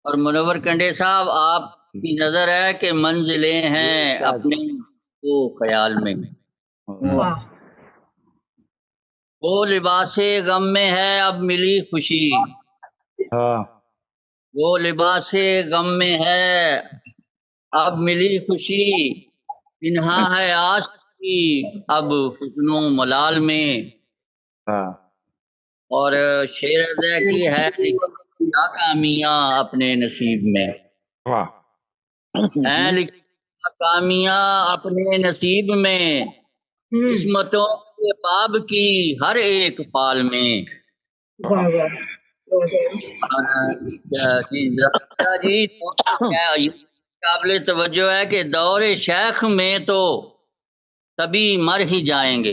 [SPEAKER 10] اور منور کنڈے صاحب آپ کی نظر ہے کہ منزلیں ہیں اپنے کو خیال میں. وہ لباس غم میں ہے اب ملی خوشی. وہ لباس غم میں ہے اب ملی خوشی. تنہا ہے آس کی اب حزن و ملال میں. اور شیر کی ہے ناکامیاں اپنے نصیب میں. ہیں ناکامیاں اپنے نصیب میں. قسمتوں کے باب کی ہر ایک پال میں.
[SPEAKER 2] واہ واہ
[SPEAKER 10] جی قابل توجہ ہے کہ دور شیخ میں تو سبھی مر ہی جائیں گے،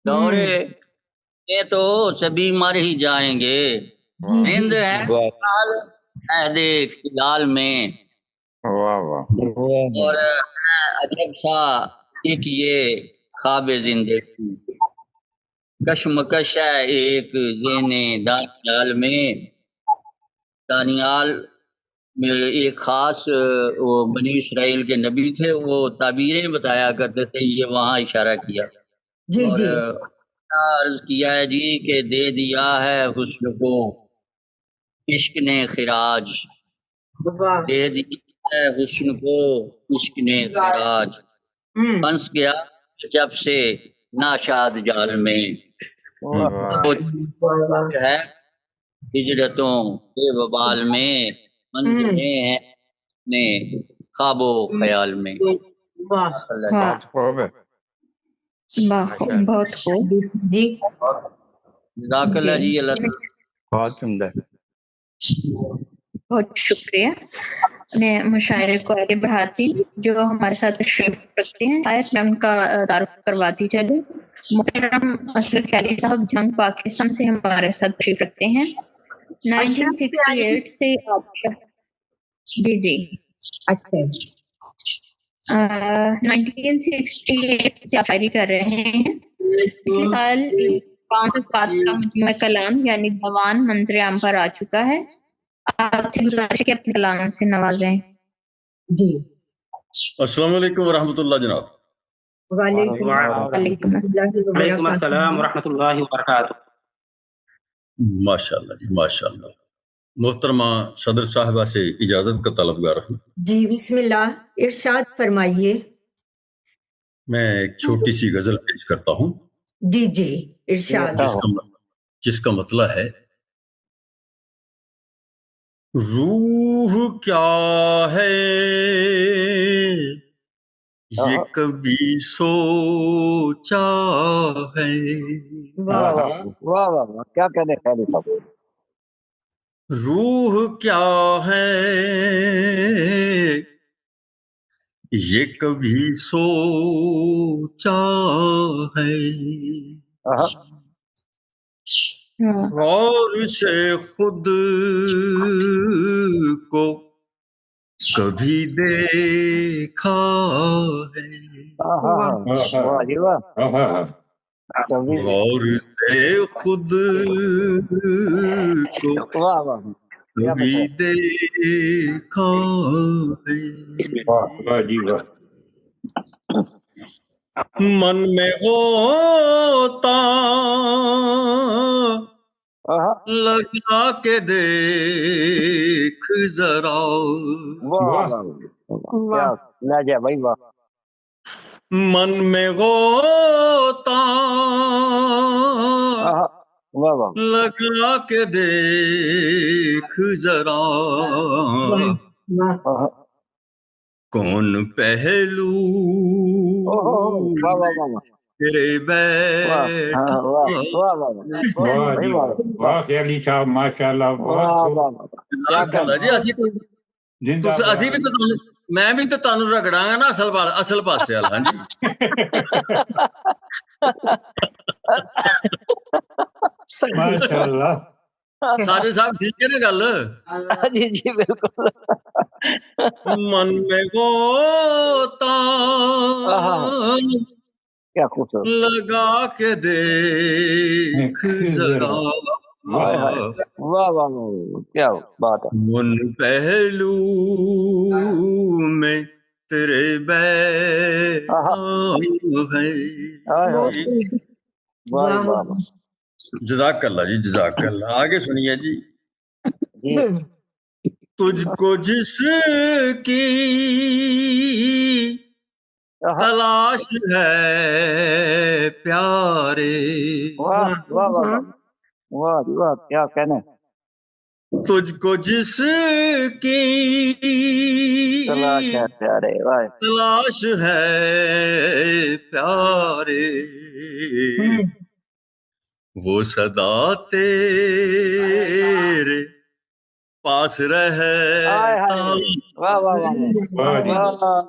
[SPEAKER 10] دور میں تو سبھی مر ہی جائیں گے، ہند ہے حال عہد خلال میں،
[SPEAKER 8] واہ واہ
[SPEAKER 10] اور عجب سا ایک یہ خواب زندگی، کشمکش ہے ایک ذہن دانیال میں، دانیال میں ایک خاص وہ بنی اسرائیل کے نبی تھے، وہ تعبیریں بتایا کرتے تھے، یہ وہاں اشارہ کیا
[SPEAKER 2] جی
[SPEAKER 10] اور
[SPEAKER 2] جی
[SPEAKER 10] عرض کیا ہے جی کہ دے دیا ہے حسن کو عشق نے خراج،
[SPEAKER 2] واہ
[SPEAKER 10] دے دیا ہے حسن کو عشق نے خراج، پھنس گیا جب سے ناشاد جال میں، وہ ہے ہجرتوں کے وبال میں، منزلیں ہیں اپنے خواب و خیال میں۔
[SPEAKER 2] واہ
[SPEAKER 8] بہت خوب ہے
[SPEAKER 5] بہت خوب
[SPEAKER 2] جی
[SPEAKER 10] جزاک اللہ جی، اللہ تعالیٰ
[SPEAKER 8] بہت سندر
[SPEAKER 5] بہت شکریہ۔ میں مشاعرے کو آگے بڑھاتی ہوں، جو ہمارے ساتھ تشریف رکھتے ہیں آیت میں ان کا تعارف کرواتی چلوں۔ محترم اشرف علی صاحب جنگ پاکستان سے ہمارے ساتھ تشریف رکھتے ہیں۔ 1968 سے آپ جی جی
[SPEAKER 2] اچھا
[SPEAKER 5] 1968 سے آپ شاعری کر رہے ہیں۔ پچھلے سال 5 کا مجموعہ کلام یعنی دیوان منظر عام پر آ چکا ہے، آپ سے گزارش ہے کہ اپنے کلام سے نوازیں۔
[SPEAKER 2] جی
[SPEAKER 11] السلام علیکم ورحمۃ اللہ جناب۔
[SPEAKER 12] وعلیکم السلام ورحمۃ اللہ وبرکاتہ۔
[SPEAKER 11] ماشاء اللہ جی ماشاء اللہ۔ محترمہ صدر صاحبہ سے اجازت کا طلبگار ہوں۔
[SPEAKER 2] جی بسم اللہ، ارشاد فرمائیے۔
[SPEAKER 11] میں ایک چھوٹی سی غزل پیش کرتا ہوں
[SPEAKER 2] جی جی ارشاد۔
[SPEAKER 11] جس کا مطلب ہے: روح کیا ہے یہ کبھی سوچا ہے،
[SPEAKER 3] واہ واہ واہ واہ کیا کہنے خیری صاحب۔
[SPEAKER 11] روح کیا ہے یہ کبھی سوچا ہے، غور سے خود کو کبھی دیکھا ہے، غور سے خود کو کبھی دیکھا ہے، من میں ہوتا لگا کے دیکھ ذرا، من میں ہوتا لگا کے دیکھ ذرا، کون پہلو تیرے بیٹھا۔
[SPEAKER 4] واہ خیالی صاحب ماشاء اللہ،
[SPEAKER 11] میں بھی تو تانوں رگڑا گا نا اصل پاسے والا۔ ہاں جی
[SPEAKER 4] ماشاء اللہ
[SPEAKER 11] سارے صاحب ٹھیک ہے نا گل؟
[SPEAKER 3] جی جی بالکل۔
[SPEAKER 11] من میں ہوتا لگا کے دیکھ ذرا،
[SPEAKER 3] واہ واہ واہ کیا بات ہے،
[SPEAKER 11] ان پہلو میں تیرے بیٹھا ہے۔ جزاک اللہ جی جزاک اللہ۔ آگے سنیے جی۔ تجھ کو جس کی تلاش ہے پیارے،
[SPEAKER 3] واہ واہ واہ واہ واہ کیا کہنے،
[SPEAKER 11] تجھ کو جس کی
[SPEAKER 3] تلاش ہے پیارے،
[SPEAKER 11] تلاش ہے پیارے، وہ صدا تیرے پاس رہتا
[SPEAKER 3] واہ واہ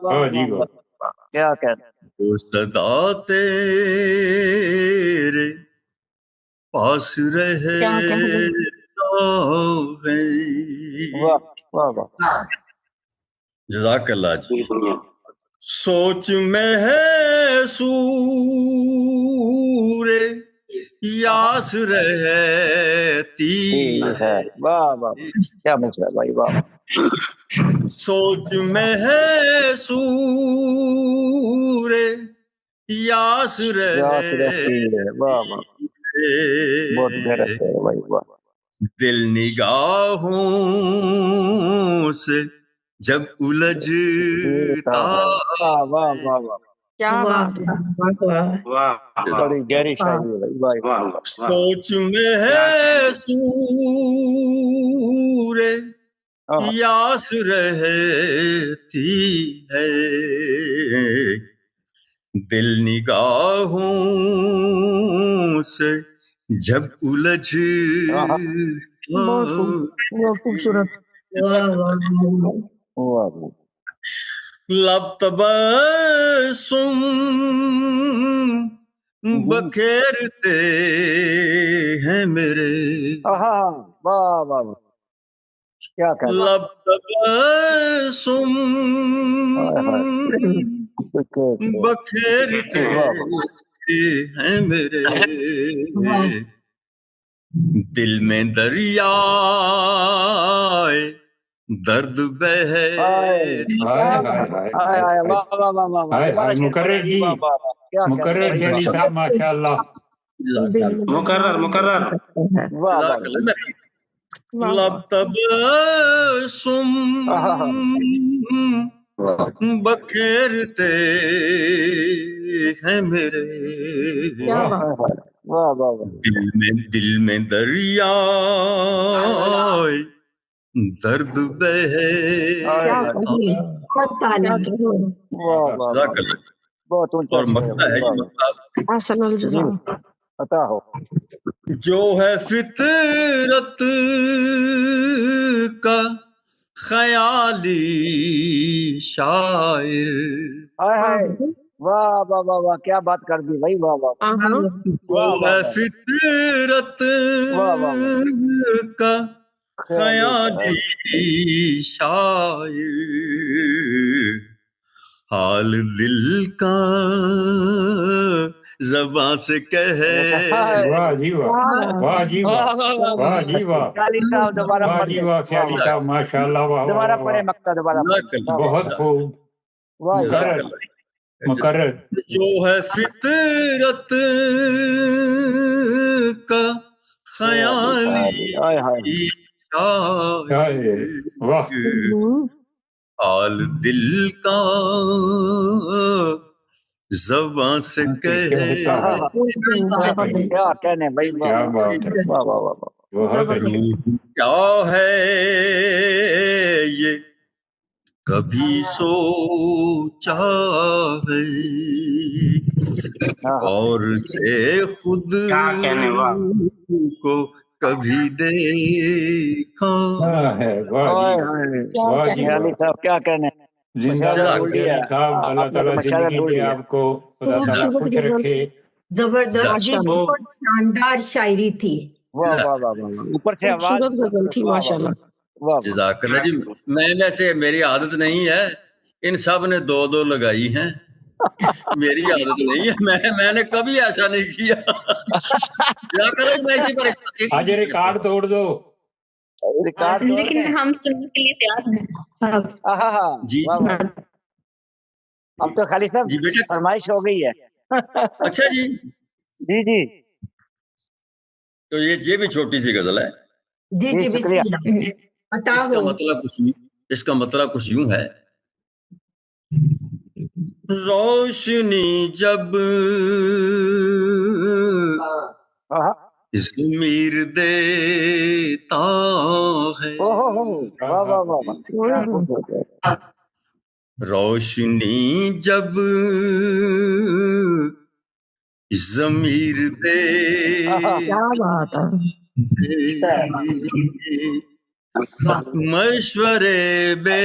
[SPEAKER 3] واہ کیا کہتے
[SPEAKER 11] وہ صدا تیرے پاس رہتا ہے. جزاک اللہ جی. سوچ میں ہے سور یاس رہتی ہے.
[SPEAKER 3] واہ واہ کیا مسئلہ بھائی واہ.
[SPEAKER 11] سوچ میں ہے سور یاس رہتی ہے.
[SPEAKER 3] واہ واہ بہت گہرا ہے بھائی واہ.
[SPEAKER 11] دل نگاہوں سے جب الجھتا
[SPEAKER 7] کیا بات ہے.
[SPEAKER 3] بڑی گہری شاعری ہے بھائی.
[SPEAKER 11] سوچ میں ہے سور یاس رہتی ہے. دل نگاہوں سے جب الجھتا
[SPEAKER 7] خوبصورت.
[SPEAKER 11] لب تبسم بکھیرتے ہیں میرے.
[SPEAKER 3] واہ واہ کیا
[SPEAKER 11] لب تبسم بکھیرتے ہیں میرے. دل میں دریائے درد بہے.
[SPEAKER 4] مقرر جی مقرر جلی صاحب ماشاء اللہ.
[SPEAKER 12] مقرر
[SPEAKER 11] لب تبسم بکھیرتے ہیں میرے. دل میں دریائے درد بہے.
[SPEAKER 3] بہت
[SPEAKER 11] اور مسئلہ ہے
[SPEAKER 3] عطا ہو.
[SPEAKER 11] جو ہے فطرت کا خیالی شاعر.
[SPEAKER 3] واہ واہ واہ واہ کیا بات کر دی بھائی. واہ واہ
[SPEAKER 11] وہ ہے فطرت کا خیالی شاعر. حال دل کا زباں سے کہے.
[SPEAKER 4] واہ جی واہ واہ جی واہ واہ جی واہ
[SPEAKER 3] خیالی صاحب دوبارہ
[SPEAKER 4] واہ جی واہ خیالی صاحب ماشاء اللہ. واہ
[SPEAKER 3] دوبارہ پڑھے مقطع دوبارہ.
[SPEAKER 4] بہت خوب. مقرر
[SPEAKER 11] جو ہے فطرت کا خیالی شاعر. حال دل کا زباں سے کہے.
[SPEAKER 3] کیا کہنے بھائی.
[SPEAKER 4] کیا بات ہے.
[SPEAKER 11] کیا ہے یہ کبھی سوچا ہے اور سے خود کو کبھی دیکھا ہے.
[SPEAKER 3] کیا کہنے.
[SPEAKER 4] اللہ تعالیٰ زندگی دے آپ کو. خدا تعالیٰ خوش رکھے.
[SPEAKER 2] زبردست بہت شاندار شاعری تھی.
[SPEAKER 3] اوپر سے آواز
[SPEAKER 7] تھی ماشاء اللہ.
[SPEAKER 11] جزاک اللہ جی. میں ویسے میری عادت نہیں ہے. ان سب نے دو دو لگائی ہیں. میری عادت نہیں ہے. میں نے کبھی ایسا نہیں کیا.
[SPEAKER 4] آج ریکارڈ توڑ دو.
[SPEAKER 5] لیکن ہم سننے کے لیے تیار ہیں.
[SPEAKER 11] جی
[SPEAKER 3] اب تو خالی صاحب فرمائش ہو گئی ہے.
[SPEAKER 11] اچھا جی
[SPEAKER 3] جی جی.
[SPEAKER 11] تو یہ بھی چھوٹی سی غزل ہے.
[SPEAKER 2] جی جی بسم اللہ.
[SPEAKER 11] اس کا مطلب کچھ یوں ہے. روشنی جب ضمیر دیتا ہے. روشنی جب ضمیر دے
[SPEAKER 7] کیا بات ہے
[SPEAKER 11] مشورے بے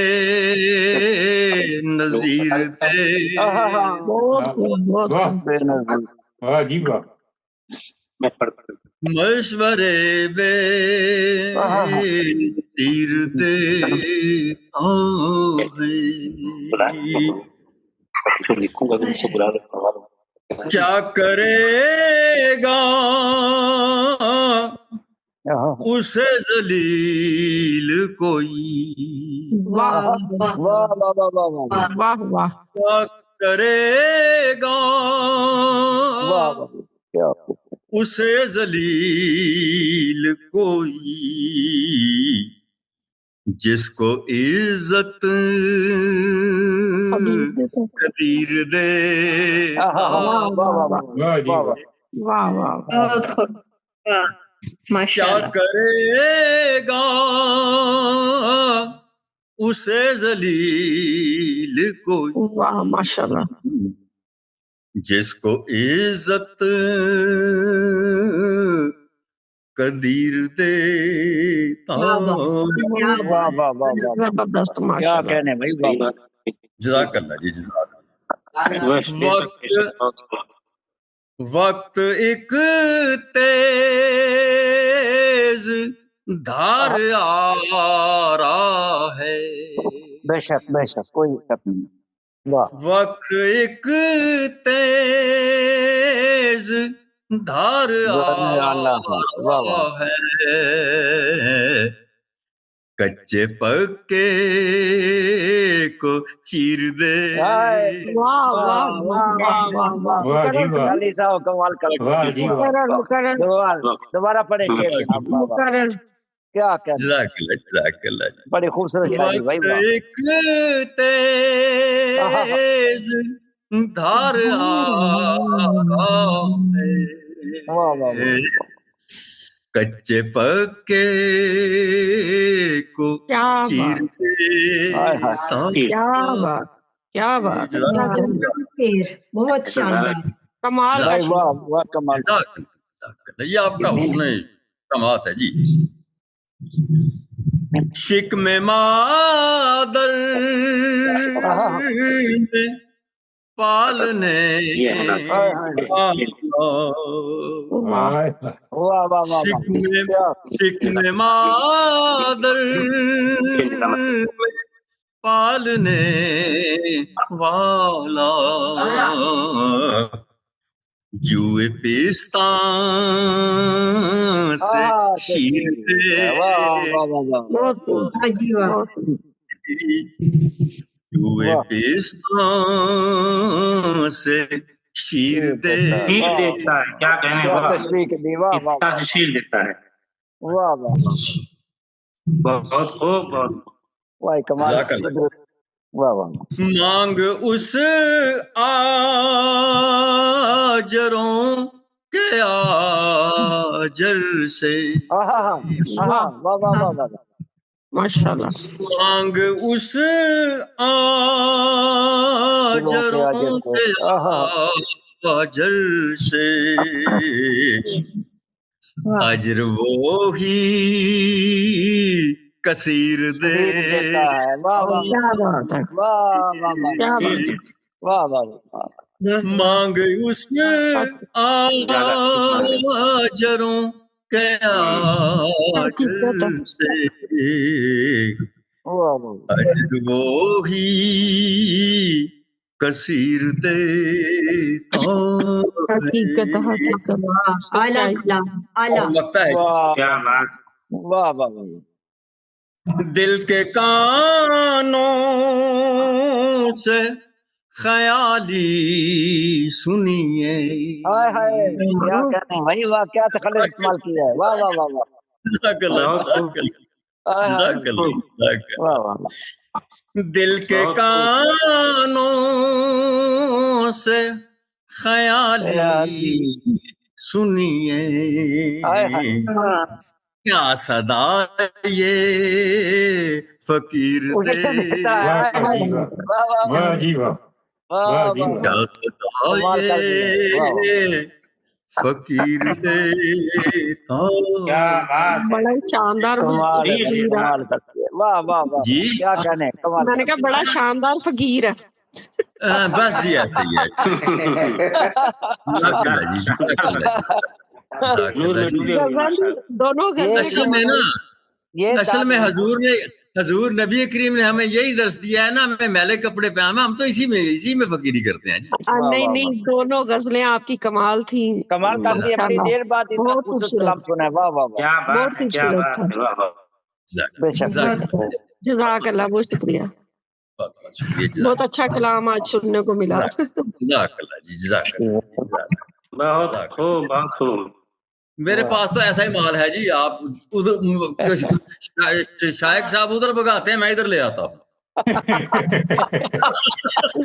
[SPEAKER 11] نظیر دے
[SPEAKER 7] بہت خوب بہت
[SPEAKER 4] واہ
[SPEAKER 7] خوب
[SPEAKER 4] واہ جی واہ
[SPEAKER 11] مشورے بے نظیر دے کیا کرے گا اسے ذلیل کوئی
[SPEAKER 7] واہ
[SPEAKER 3] واہ واہ واہ واہ واہ
[SPEAKER 7] واہ واہ
[SPEAKER 11] کیا کرے گا
[SPEAKER 3] واہ واہ کیا
[SPEAKER 11] اسے ذلیل کوئی جس کو عزت قدیر دے
[SPEAKER 3] واہ واہ واہ
[SPEAKER 4] واہ جی واہ
[SPEAKER 7] واہ واہ
[SPEAKER 5] بہت خوب ماشاء
[SPEAKER 11] کیا
[SPEAKER 5] اللہ
[SPEAKER 11] کرے گا اسے ذلیل کوئی
[SPEAKER 7] واہ ماشاء اللہ
[SPEAKER 11] جس کو عزت قدیر دے
[SPEAKER 3] واہ واہ واہ واہ
[SPEAKER 7] زبردست
[SPEAKER 3] کیا
[SPEAKER 7] ماشاء اللہ
[SPEAKER 3] کہنے بھائی واہ واہ
[SPEAKER 11] جزاک اللہ جی جزاک اللہ وقت ایک تیز دھار آ رہا ہے
[SPEAKER 3] بے شک کوئی شک نہیں واہ
[SPEAKER 11] وقت ایک تیز دھار آ رہا ہے کچے پکے کو چیر دے
[SPEAKER 7] واہ واہ واہ واہ واہ واہ
[SPEAKER 4] واہ جی واہ
[SPEAKER 3] علی صاحب کمال کر
[SPEAKER 4] واہ جی واہ
[SPEAKER 7] مقرر
[SPEAKER 3] دوبارہ پڑھے شعر جناب واہ واہ
[SPEAKER 7] مقرر
[SPEAKER 3] کیا کہنے
[SPEAKER 11] جزاک اللہ
[SPEAKER 3] بڑی خوبصورت شاعری بھائی
[SPEAKER 11] وقت
[SPEAKER 3] واہ
[SPEAKER 11] ایک تیز دھار آ رہا ہے
[SPEAKER 3] واہ واہ واہ
[SPEAKER 11] کچے پکے کو
[SPEAKER 7] کیا
[SPEAKER 11] چیر
[SPEAKER 7] بات
[SPEAKER 11] دے
[SPEAKER 7] کیا بات کیا بات
[SPEAKER 2] شیر بہت شاندار
[SPEAKER 7] کمال کا
[SPEAKER 3] بھائی
[SPEAKER 7] شعر
[SPEAKER 3] واہ واہ کمال
[SPEAKER 11] یہ آپ کا حسن سماعت ہے جی شکم مادر میں پالنے
[SPEAKER 3] واہ واہ واہ
[SPEAKER 11] شکم مادر میں پالنے والا جوئے پستان سے شیر دے جوئے پستان سے شیر دے
[SPEAKER 12] دیتا ہے کیا کہنے شیر دیتا ہے
[SPEAKER 3] واہ واہ
[SPEAKER 12] بہت خوب بہت
[SPEAKER 3] واہ کمال واہ واہ
[SPEAKER 11] مانگ اس آجروں کے آجر سے
[SPEAKER 7] ماشاء اللہ
[SPEAKER 11] مانگ اس آجروں کے آجر سے اجر وہی کثیر دے مانگ اس آجروں کے آجر سے اجر وہی کثیر دے
[SPEAKER 7] حقیقت
[SPEAKER 11] لگتا ہے
[SPEAKER 3] واہ واہ
[SPEAKER 11] دل کے کانوں سے خیالی سنیے
[SPEAKER 3] کیا کہتے ہیں بھائی واہ کیا تخلص استعمال کیا ہے واہ واہ واہ واہ
[SPEAKER 11] دل کے کانوں سے خیالی سنیے کیا صدا یہ فقیر دے
[SPEAKER 4] واہ جی واہ واہ جی واہ
[SPEAKER 11] کیا صدا
[SPEAKER 3] کمال کر دیا واہ واہ
[SPEAKER 11] یہ فقیر دیتا
[SPEAKER 12] کیا بات ہے
[SPEAKER 7] بڑا شاندار
[SPEAKER 3] کمال ہے بھائی
[SPEAKER 7] فقیر ہے
[SPEAKER 3] کمال کر دیا واہ واہ واہ
[SPEAKER 11] جی
[SPEAKER 3] کیا کہنے کمال
[SPEAKER 7] میں نے
[SPEAKER 3] کر
[SPEAKER 7] کہا بڑا شاندار فقیر ہے
[SPEAKER 11] بس جی ایسے ہی ہے جزاک اللہ جی جزاک اللہ جی جزاک
[SPEAKER 12] نور
[SPEAKER 11] اللہ
[SPEAKER 12] میں
[SPEAKER 11] جی
[SPEAKER 12] ڈوبے ہوئے
[SPEAKER 7] غزل
[SPEAKER 12] ماشاء اللہ
[SPEAKER 7] دونوں غزلیں
[SPEAKER 11] اصل میں نا
[SPEAKER 3] یہ
[SPEAKER 11] اصل میں
[SPEAKER 3] داد
[SPEAKER 11] حضور نبی کریم نے ہمیں یہی درس دیا ہے نا، ہمیں میلے کپڑے پہنا، ہم تو اسی میں فقیری کرتے ہیں جی
[SPEAKER 3] واہ
[SPEAKER 7] نہیں
[SPEAKER 3] واہ
[SPEAKER 7] نہیں
[SPEAKER 3] واہ
[SPEAKER 7] دونوں غزلیں آپ کی کمال تھیں
[SPEAKER 3] کمال کرتی ہے، بڑی
[SPEAKER 7] ماشاءاللہ
[SPEAKER 3] دیر بعد اتنا
[SPEAKER 7] بہت
[SPEAKER 3] خوبصورت
[SPEAKER 7] خوبصورت
[SPEAKER 3] کلام سنا ہے، واہ واہ واہ
[SPEAKER 12] کیا
[SPEAKER 7] بہت
[SPEAKER 12] بات ہے کیا
[SPEAKER 7] خوبصورت
[SPEAKER 12] بات
[SPEAKER 7] تھا
[SPEAKER 12] ہے واہ واہ
[SPEAKER 3] بے شک
[SPEAKER 11] جزاک
[SPEAKER 3] بے
[SPEAKER 11] اللہ
[SPEAKER 3] شک
[SPEAKER 7] جزاک اللہ بہت شکریہ
[SPEAKER 11] بہت بہت شکریہ
[SPEAKER 7] بہت
[SPEAKER 11] جزاک
[SPEAKER 7] اچھا کلام آج سننے کو ملا
[SPEAKER 11] جزاک اللہ جی جزاک اللہ جزاک
[SPEAKER 12] بہت
[SPEAKER 11] اللہ
[SPEAKER 12] خوب بہت خوب
[SPEAKER 11] میرے پاس تو ایسا ہی مال ہے جی، آپ ادھر شائق صاحب ادھر بگاتے ہیں، میں ادھر لے آتا ہوں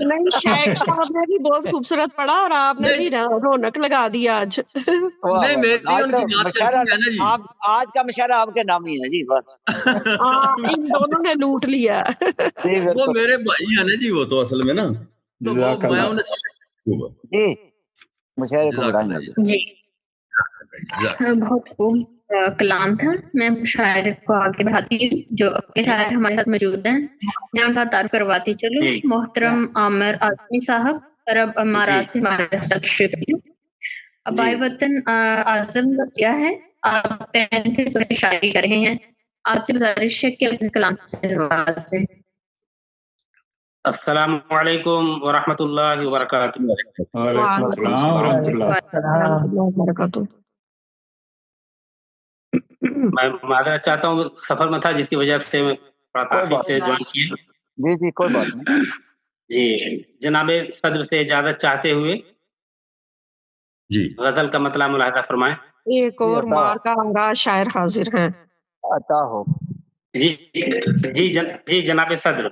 [SPEAKER 7] نہیں شائق صاحب نے بھی بہت خوبصورت پڑھا اور آپ نے بھی رونق لگا دی آج
[SPEAKER 3] واہ
[SPEAKER 11] نہیں
[SPEAKER 3] واہ
[SPEAKER 11] میری
[SPEAKER 3] آج
[SPEAKER 11] ان
[SPEAKER 3] تو
[SPEAKER 11] کی بات
[SPEAKER 3] مشاعرہ
[SPEAKER 11] چلتی ہے نا جی
[SPEAKER 3] آپ آج کا مشاعرہ آپ کے نام ہی ہے جی بس
[SPEAKER 7] ان دونوں نے لوٹ لیا
[SPEAKER 3] جی
[SPEAKER 11] وہ
[SPEAKER 3] بالکل
[SPEAKER 11] میرے بھائی ہیں نا جی، وہ تو اصل میں نا تو وہ
[SPEAKER 4] جزاک
[SPEAKER 11] میں
[SPEAKER 4] اللہ
[SPEAKER 11] انہیں
[SPEAKER 3] جی مشاعرے کو
[SPEAKER 11] جزاک
[SPEAKER 3] بڑھائیں
[SPEAKER 11] اللہ
[SPEAKER 3] گے
[SPEAKER 11] جی
[SPEAKER 5] جی
[SPEAKER 11] جزاک
[SPEAKER 5] بہت خوب کلام تھا. میں مشاعرے کو آگے بڑھاتی ہوں جو اپنے شاعر ہمارے ساتھ موجود ہیں. میں ان کا تعارف کرواتی چلوں.
[SPEAKER 12] جی
[SPEAKER 5] محترم عامر اعظمی صاحب عرب امارات سے ہمارے ساتھ شریک ہیں. ابائے
[SPEAKER 12] جی
[SPEAKER 5] وطن اعظم کیا ہے آپ پینتھے سے شاعری کر رہے ہیں. آپ سے گزارش ہے کہ اپنے کلام سے نوازیں.
[SPEAKER 12] السلام علیکم ورحمۃ اللہ وبرکاتہ.
[SPEAKER 4] وعلیکم السلام ورحمۃ اللہ.
[SPEAKER 7] ورحمۃ اللہ وبرکاتہ.
[SPEAKER 12] میں معذرت چاہتا ہوں، سفر میں تھا جس کی وجہ سے میں تھوڑا
[SPEAKER 3] کوئی
[SPEAKER 12] تاخیر
[SPEAKER 3] بات
[SPEAKER 12] سے جوائن کیا.
[SPEAKER 3] جی جی کوئی بات نہیں
[SPEAKER 12] جی جناب صدر سے اجازت چاہتے ہوئے
[SPEAKER 11] جی
[SPEAKER 12] غزل کا مطلب ملاحظہ فرمائیں.
[SPEAKER 7] ایک
[SPEAKER 3] جی
[SPEAKER 7] اور
[SPEAKER 3] عطا
[SPEAKER 7] مار کا آغاز شاعر حاضر ہیں.
[SPEAKER 3] عطا ہو
[SPEAKER 12] جی جی جناب صدر.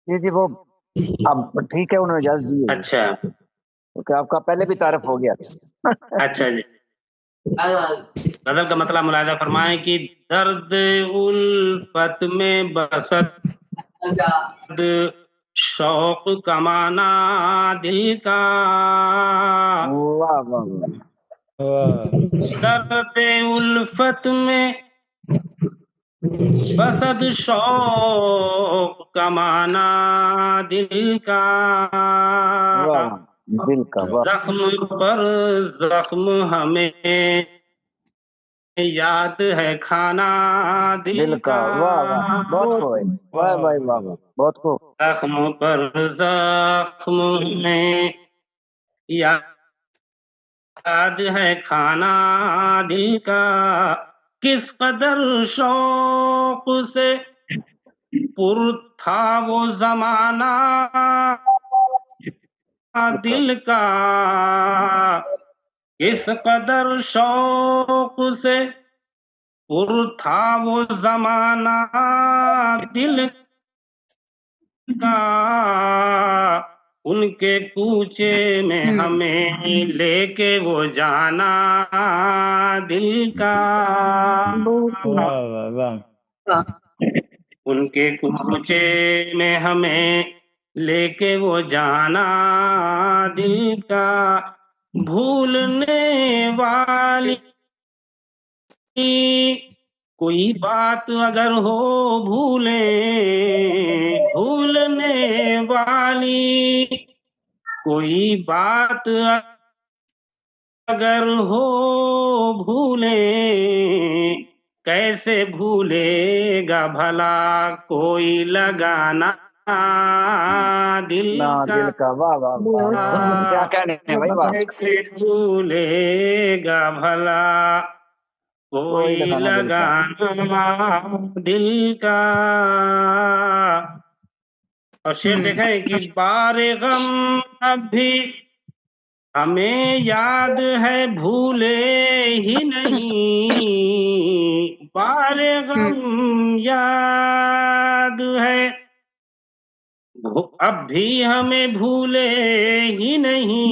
[SPEAKER 3] جی جی وہ اب ٹھیک ہے انہوں نے اجازت دی ہے
[SPEAKER 12] اچھا
[SPEAKER 3] کیونکہ آپ کا پہلے بھی تعارف ہو گیا تھا
[SPEAKER 12] اچھا جی غزل کا مطلب ملاحظہ فرمائیں کہ درد الفت میں بسد شوق کمانا دل کا،
[SPEAKER 3] واہ واہ واہ
[SPEAKER 12] درد الفت میں بسد شوق کمانا دل کا،
[SPEAKER 3] واہ دل کا واہ
[SPEAKER 12] زخم پر زخم ہمیں یاد ہے کھانا
[SPEAKER 3] دل
[SPEAKER 12] دل
[SPEAKER 3] کا
[SPEAKER 12] کا،
[SPEAKER 3] واہ واہ بہت خوب ہے واہ واہ واہ واہ بہت خوب
[SPEAKER 12] زخم پر زخم ہمیں یاد ہے کھانا دل کا، کس قدر شوق سے پر تھا وہ زمانہ دل کا، کس قدر شوق سے پر تھا وہ زمانہ دل کا، ان کے کوچے میں ہمیں لے کے وہ جانا دل کا، ان کے کوچے میں ہمیں لے کے وہ جانا دل کا، بھولنے والی کوئی بات اگر ہو بھولنے والی کوئی بات اگر ہو بھولیں، کیسے بھولے گا بھلا کوئی لگانا دل کا،
[SPEAKER 3] واہ واہ کیا کہنے ہیں بھائی واہ
[SPEAKER 12] کیسے بھولے گا بھلا کوئی لگانا دل کا. اور شعر دیکھیں کہ بار غم اب بھی ہمیں یاد ہے بھولے ہی نہیں، بار غم یاد ہے اب بھی ہمیں بھولے ہی نہیں،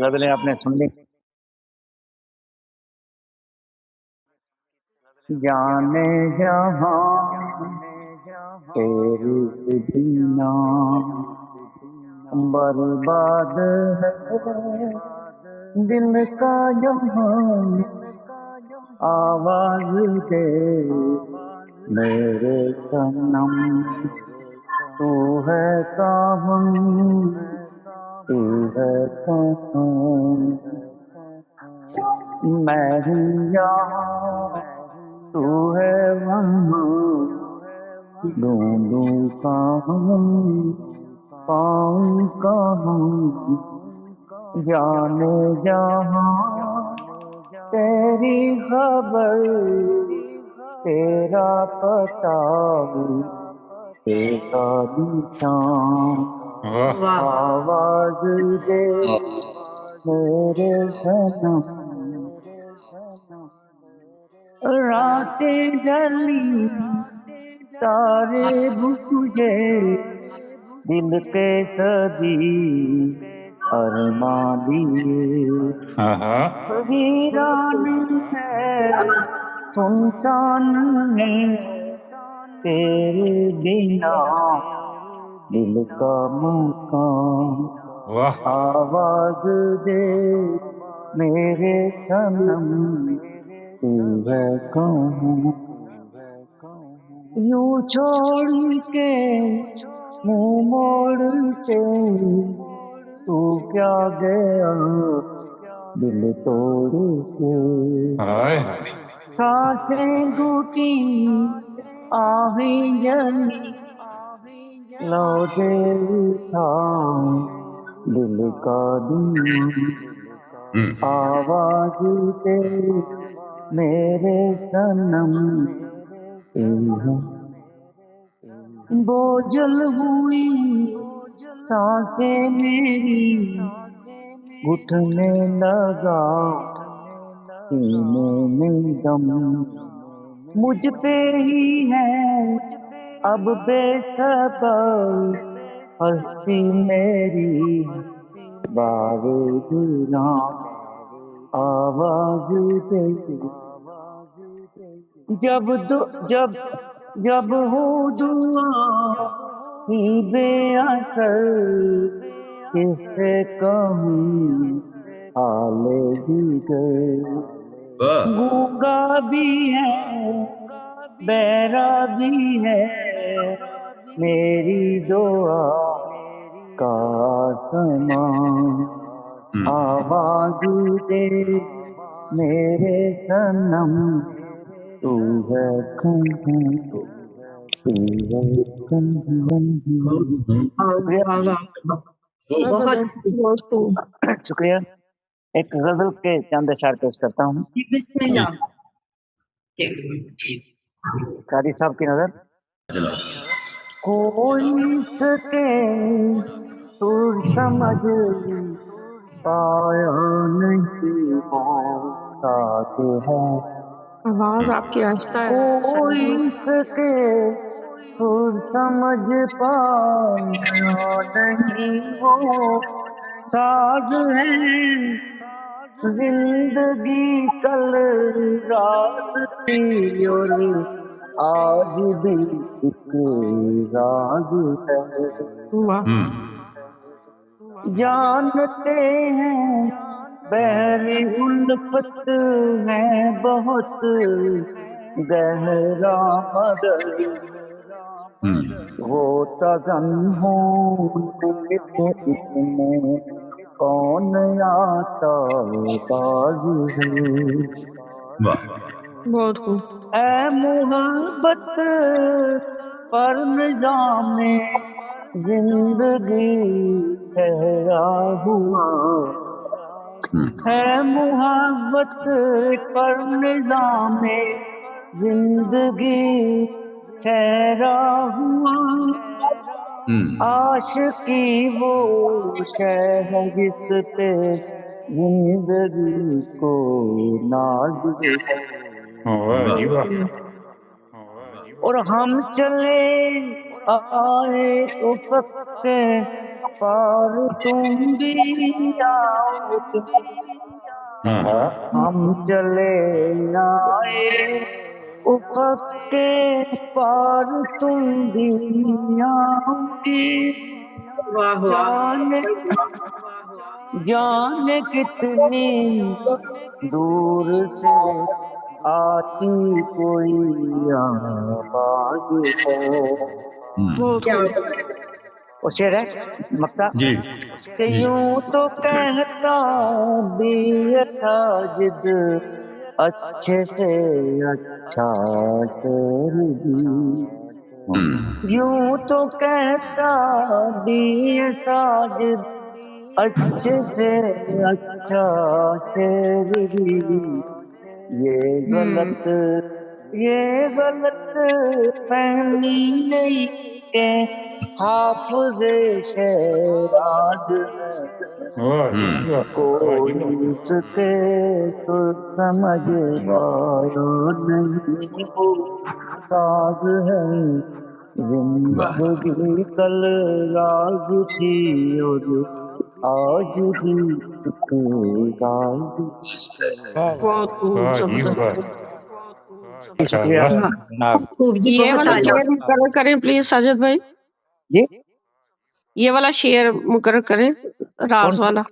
[SPEAKER 3] غزلیں آپ نے سن لی. جانے جہاں تیری بنا برباد ہے دل کا جہاں آواز دے میرے صنم تو ہے کہاں تو ہے کہاں میں ہوں یہاں تو ہے وہاں ڈھونڈوں کہاں پاؤں کہاں جانے جہاں تیری خبر تیرا پتہ تیرا نشان آواز دے میرے صنم راتیں ڈلی تارے بجھے دل کے سبھی ارمان لیے ویران ہے سنسان ہے تیرے بنا دل کا مکان آواز دے میرے صنم تو ہے کہاں یوں چھوڑ کے منہ موڑ کے تو کیا گیا دل توڑ کے سانسیں گھٹی آہیں جلی لو دے تھا دل کا دیوان آواز دے میرے صنم بوجھل ہوئی سانسیں میری گھٹنے لگا سینے میں دم مجھ پہ ہی ہے اب بے صبر ہستی میری بار گرام آواز دے جب ہو دعا ہی بے اثر کس سے کہوں حال دیگر گونگا بھی ہے بہرا بھی ہے میری دعا کا آسمان آواز دے میرے صنم تو ہے کہاں تو ہے شکریہ. ایک غزل کے چند اشعار پیش کرتا ہوں.
[SPEAKER 2] بسم اللہ.
[SPEAKER 3] قاری صاحب کی نظر. کوئی سکے سر سمجھ پایا نہیں محتاج ہے
[SPEAKER 7] آواز آپ کی آہستہ ہے.
[SPEAKER 3] کوئی سکے سر سمجھ پایا نہیں وہ ساز ہے زندگی کل رات تھی اور آج بھی ایک راز ہے جانتے ہیں بحر الفت ہے بہت گہرا مگر وہ تزنہوں اس میں کون آتا باز ہے.
[SPEAKER 7] بہت خوب.
[SPEAKER 3] اے محبت پر نظام زندگی ٹھہرا ہوا ہے محبت پر نظام زندگی ٹھہرا ہوا عاشقی وہ شے ہے جس پہ زندگی کو ناز ہے. اور ہم چلے آئے افق کے پار تم بھی آؤ گے، ہم چلے آئے افق کے پار تم بھی آؤ گے، جانے کتنی دور سے آتی کوئی آواز ہے۔ وہ شعر ہے مکتا
[SPEAKER 11] جی
[SPEAKER 3] کہ یوں تو کہتا بھی تھا جد اچھے سے اچھا شعر بھی، یوں تو کہتا بھی تھا جد اچھے سے اچھا شعر بھی، یہ غلط فہمی نہیں کہ حافظ شیراز ہے، کوئی اس کے سمجھ والا نہیں، وہ ساز ہے زندگی کل راز تھی اور آج بھی راز۔
[SPEAKER 7] بہت خوب، زبردست۔
[SPEAKER 3] شکریہ
[SPEAKER 8] جناب
[SPEAKER 2] خوب جی،
[SPEAKER 7] یہ
[SPEAKER 2] بہت
[SPEAKER 7] والا
[SPEAKER 2] اعلیٰ۔
[SPEAKER 7] شعر مقرر کریں پلیز ساجد بھائی،
[SPEAKER 3] جی
[SPEAKER 7] یہ والا شعر مقرر کریں راز والا۔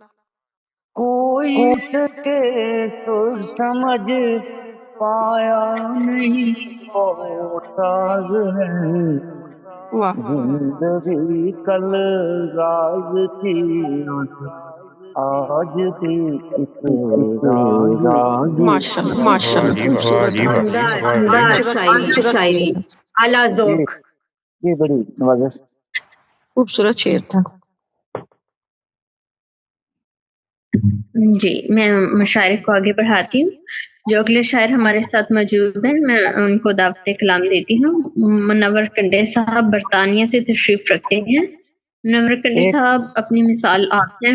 [SPEAKER 3] کوئی اس کے سر سمجھ پایا نہیں، وہ ساز ہے
[SPEAKER 7] واہ،
[SPEAKER 3] زندگی کل راز تھی اور آج بھی اس راز۔
[SPEAKER 7] ماشاء اللہ ماشاء اللہ، خوبصورت
[SPEAKER 2] عمدہ عمدہ شاعری، اعلیٰ ذوق۔
[SPEAKER 3] جی بڑی نوازش۔
[SPEAKER 7] خوبصورت شعر تھا۔
[SPEAKER 5] جی میں مشاعرے کو آگے بڑھاتی ہوں۔ جو اگلے شاعر ہمارے ساتھ موجود ہیں میں ان کو دعوت کلام دیتی ہوں۔ منور کنڈے صاحب برطانیہ سے تشریف رکھتے ہیں۔ منور کنڈے صاحب اپنی مثال آپ ہیں۔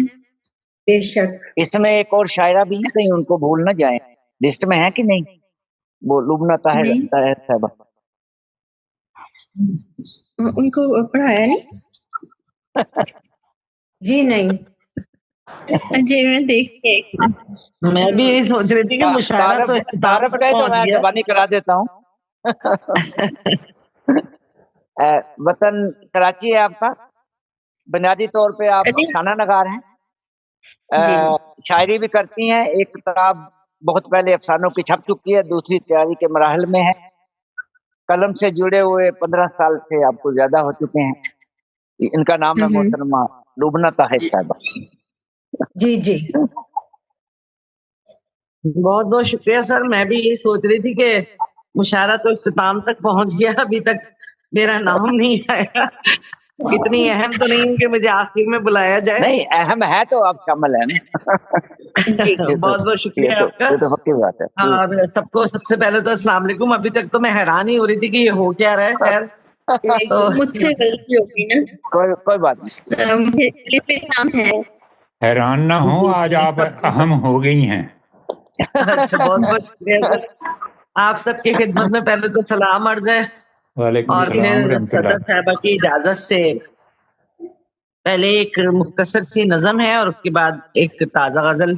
[SPEAKER 2] بے شک۔
[SPEAKER 3] اس میں ایک اور شاعرہ بھی ہے، کہیں ان کو بھول نہ جائیں، لسٹ میں ہے کہ نہیں؟ وہ لبنہ طاہر صاحبہ،
[SPEAKER 5] ان کو پڑھایا نہیں؟
[SPEAKER 2] جی نہیں،
[SPEAKER 5] جی میں دیکھ کے
[SPEAKER 6] میں بھی یہی سوچ رہی تھی کہ مشاعرہ تو
[SPEAKER 3] تعارف گئے تو میں زبانی کرا دیتا ہوں۔ وطن کراچی ہے آپ کا، بنیادی طور پہ آپ افسانہ نگار ہیں، شاعری بھی کرتی ہیں، ایک کتاب بہت پہلے افسانوں کی چھپ چکی ہے، دوسری تیاری کے مراحل میں ہے، قلم سے جڑے ہوئے 15 سال سے آپ کو زیادہ ہو چکے ہیں۔ ان کا نام ہے محترمہ لبنہ طاہر صاحبہ۔
[SPEAKER 2] جی جی
[SPEAKER 6] بہت بہت شکریہ سر۔ میں بھی یہی سوچ رہی تھی کہ مشاعرہ تو اختتام تک پہنچ گیا، ابھی تک میرا نام نہیں آیا۔ اتنی اہم تو نہیں ہوں کہ مجھے آخر میں بلایا جائے۔
[SPEAKER 3] نہیں اہم ہے تو آپ شامل ہیں نا۔
[SPEAKER 6] بہت بہت شکریہ آپ کا۔
[SPEAKER 3] یہ تو پکی بات ہے۔
[SPEAKER 6] اور سب کو سب سے پہلے تو السلام علیکم۔ ابھی تک تو میں حیران ہی ہو رہی تھی کہ یہ ہو کیا رہا ہے۔ خیر
[SPEAKER 5] مجھ سے غلطی ہوگی نا،
[SPEAKER 3] کوئی بات نہیں۔
[SPEAKER 5] مجھے لسٹ پہ نام ہے۔
[SPEAKER 4] حیران نہ ہو، آج آپ اہم ہو گئی ہیں۔
[SPEAKER 6] اچھا بہت بہت شکریہ سر۔ آپ سب کی خدمت میں پہلے تو سلام عرض ہے،
[SPEAKER 4] وعلیکم
[SPEAKER 6] اور
[SPEAKER 4] السلام
[SPEAKER 6] پھر
[SPEAKER 4] ورحمۃ
[SPEAKER 6] صدر
[SPEAKER 4] اللہ۔
[SPEAKER 6] صاحبہ کی اجازت سے پہلے ایک مختصر سی نظم ہے اور اس کے بعد ایک تازہ غزل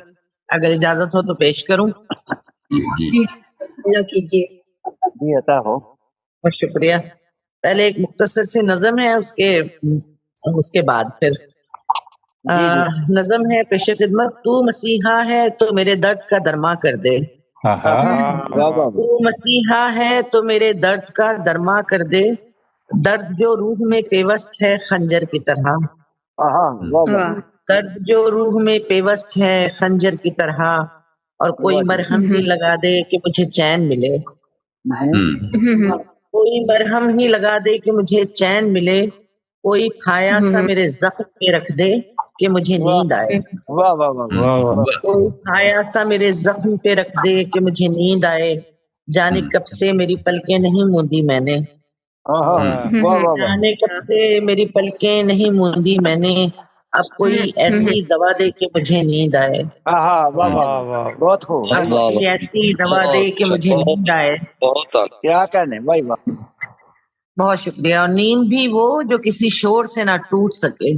[SPEAKER 6] اگر اجازت ہو تو پیش کروں۔
[SPEAKER 2] اللہ کیجیے۔
[SPEAKER 3] جی عطا ہو۔
[SPEAKER 6] بہت شکریہ۔ پہلے ایک مختصر سی نظم ہے، اس کے بعد پھر نظم ہے پیش خدمت۔ تو مسیحا ہے تو میرے درد کا درما کر دے، تو مسیحا ہے تو میرے درد کا درما کر دے، درد جو روح میں پیوست ہے خنجر کی طرح، درد جو روح میں پیوست ہے خنجر کی طرح، اور کوئی مرہم ہی لگا دے کہ مجھے چین ملے، کوئی مرہم ہی لگا دے کہ مجھے چین ملے، کوئی کھایا سا میرے زخم پہ رکھ دے کہ مجھے نیند آئے، کوئی کھایا سا میرے زخم پہ رکھ دے کہ مجھے نیند آئے، جانے کب سے میری پلکیں نہیں موندی میں نے، جانے کب سے میری پلکیں نہیں موندی میں نے، اب کوئی ایسی دوا دے کہ مجھے نیند آئے،
[SPEAKER 3] بہت خوب،
[SPEAKER 6] کوئی ایسی دوا دے کہ مجھے نیند آئے۔
[SPEAKER 3] کیا کہنے بھائی واہ۔
[SPEAKER 6] بہت شکریہ۔ اور نیند بھی وہ جو کسی شور سے نہ ٹوٹ سکے،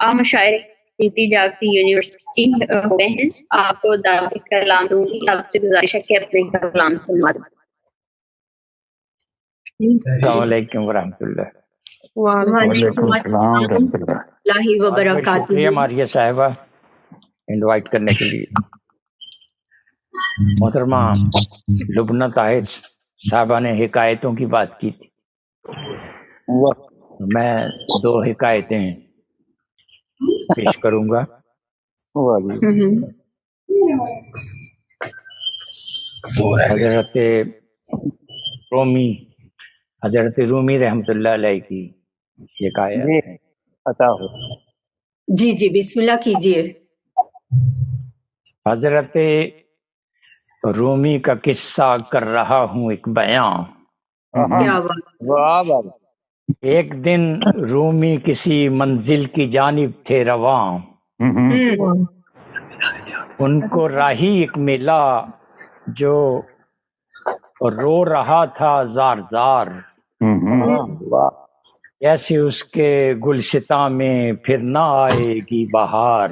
[SPEAKER 5] آپ مشاعرے جیتی جاگتی یونیورسٹی ہوئے ہیں، آپ کو دعوت کلام دوں گی، آپ سے گزارش ہے کہ اپنے کلام سنوا دیں۔
[SPEAKER 8] السلام علیکم ورحمۃ اللہ۔
[SPEAKER 4] وعلیکم السلام ورحمۃ اللہ
[SPEAKER 2] وبرکاتہ۔
[SPEAKER 8] شکریہ ماریہ صاحبہ انوائٹ کرنے کے لیے۔ محترمہ لبنہ طاہر صاحبہ نے حکایتوں کی بات کی تھی، میں 2 حکایتیں پیش کروں گا۔ حضرت رومی رحمۃ اللہ علیہ کی حکایت عطا ہو۔
[SPEAKER 2] جی جی بسم اللہ کیجیے۔
[SPEAKER 8] حضرت رومی کا قصہ کر رہا ہوں ایک بیان۔
[SPEAKER 2] کیا بات۔
[SPEAKER 8] ایک دن رومی کسی منزل کی جانب تھے رواں، ان کو راہی ایک ملا جو رو رہا تھا زار زار، جیسے اس کے گلشتہ میں پھر نہ آئے گی بہار۔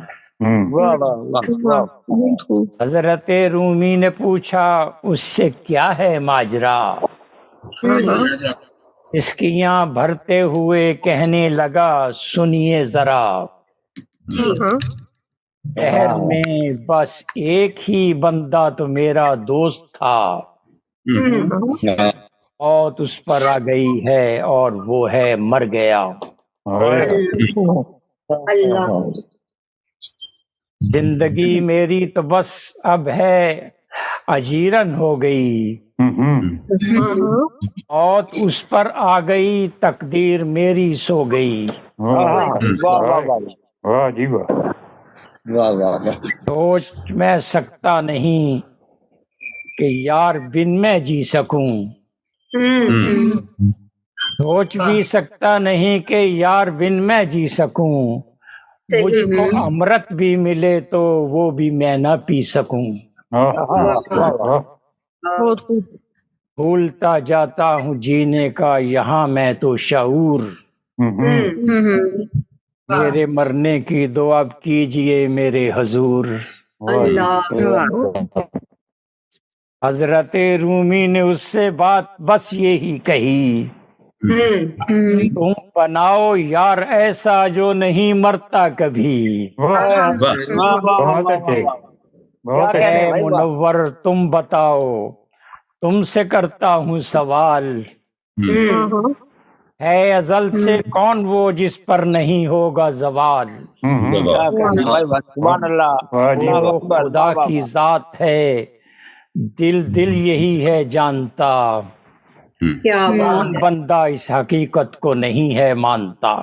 [SPEAKER 8] حضرت رومی نے پوچھا اس سے کیا ہے ماجرا، اسکیاں بھرتے ہوئے کہنے لگا سنیے ذرا، شہر میں بس ایک ہی بندہ تو میرا دوست تھا، موت اس پر آ گئی ہے اور وہ ہے مر گیا۔ زندگی میری تو بس اب ہے اجیرن ہو گئی، موت اس پر آ گئی تقدیر میری سو گئی۔ سوچ میں سکتا نہیں کہ یار بن میں جی سکوں، سوچ بھی سکتا نہیں کہ یار بن میں جی سکوں، مجھ کو امرت بھی ملے تو وہ بھی میں نہ پی سکوں۔ بھولتا جاتا ہوں جینے کا یہاں میں تو شعور، میرے مرنے کی دعا کیجئے میرے حضور۔ حضرت رومی نے اس سے بات بس یہی کہی، تم بناؤ یار ایسا جو نہیں مرتا کبھی، اے منور تم بتاؤ تم سے کرتا ہوں سوال، ہے ازل سے کون وہ جس پر نہیں ہوگا زوال، وہ خدا کی ذات ہے دل دل یہی ہے جانتا، کون بندہ اس حقیقت کو نہیں ہے مانتا۔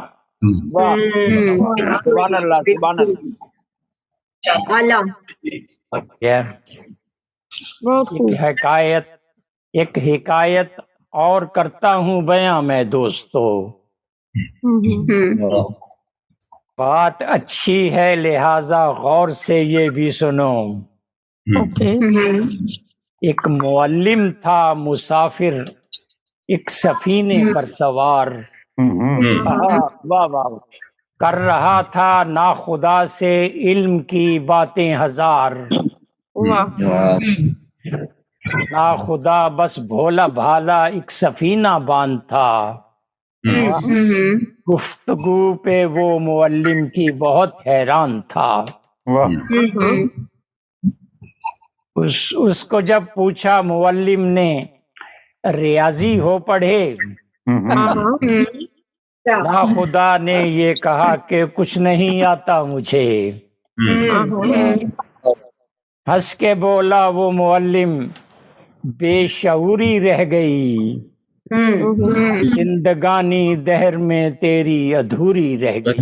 [SPEAKER 8] ایک حکایت اور کرتا ہوں بیاں میں دوستو، بات اچھی ہے لہذا غور سے یہ بھی سنو۔ ایک معلم تھا مسافر ایک سفینے پر سوار، کر رہا تھا ناخدا سے علم کی باتیں ہزار، ناخدا بس بھولا بھالا ایک سفینہ باندھ تھا، گفتگو پہ وہ معلم کی بہت حیران تھا۔ اس کو جب پوچھا معلم نے ریاضی ہو پڑھے، ناخدا نے یہ کہا کہ کچھ نہیں آتا مجھے، ہنس کے بولا وہ معلم بے شعوری رہ گئی، زندگانی دہر میں تیری ادھوری رہ گئی،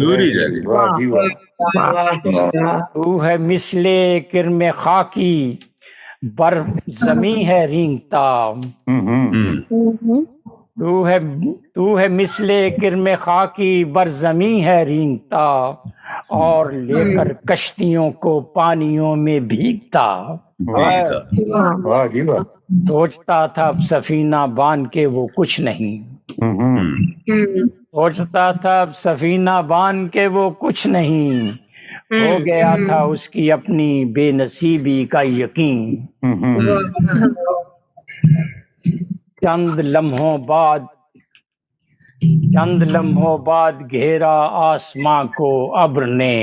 [SPEAKER 8] تو ہے مثل کرم خاکی بر زمیں ہے رینگتا، تو ہے مثل کرم خاکی بر زمیں ہے رینگتا، اور لے کر کشتیوں کو پانیوں میں بھیگتا، سوچتا تھا اب سفینہ باندھ کے وہ کچھ نہیں، سوچتا تھا اب سفینہ بان کے وہ کچھ نہیں، ہو گیا تھا اس کی اپنی بے نصیبی کا یقین۔ چند لمحوں بعد گھیرا آسماں کو ابر نے،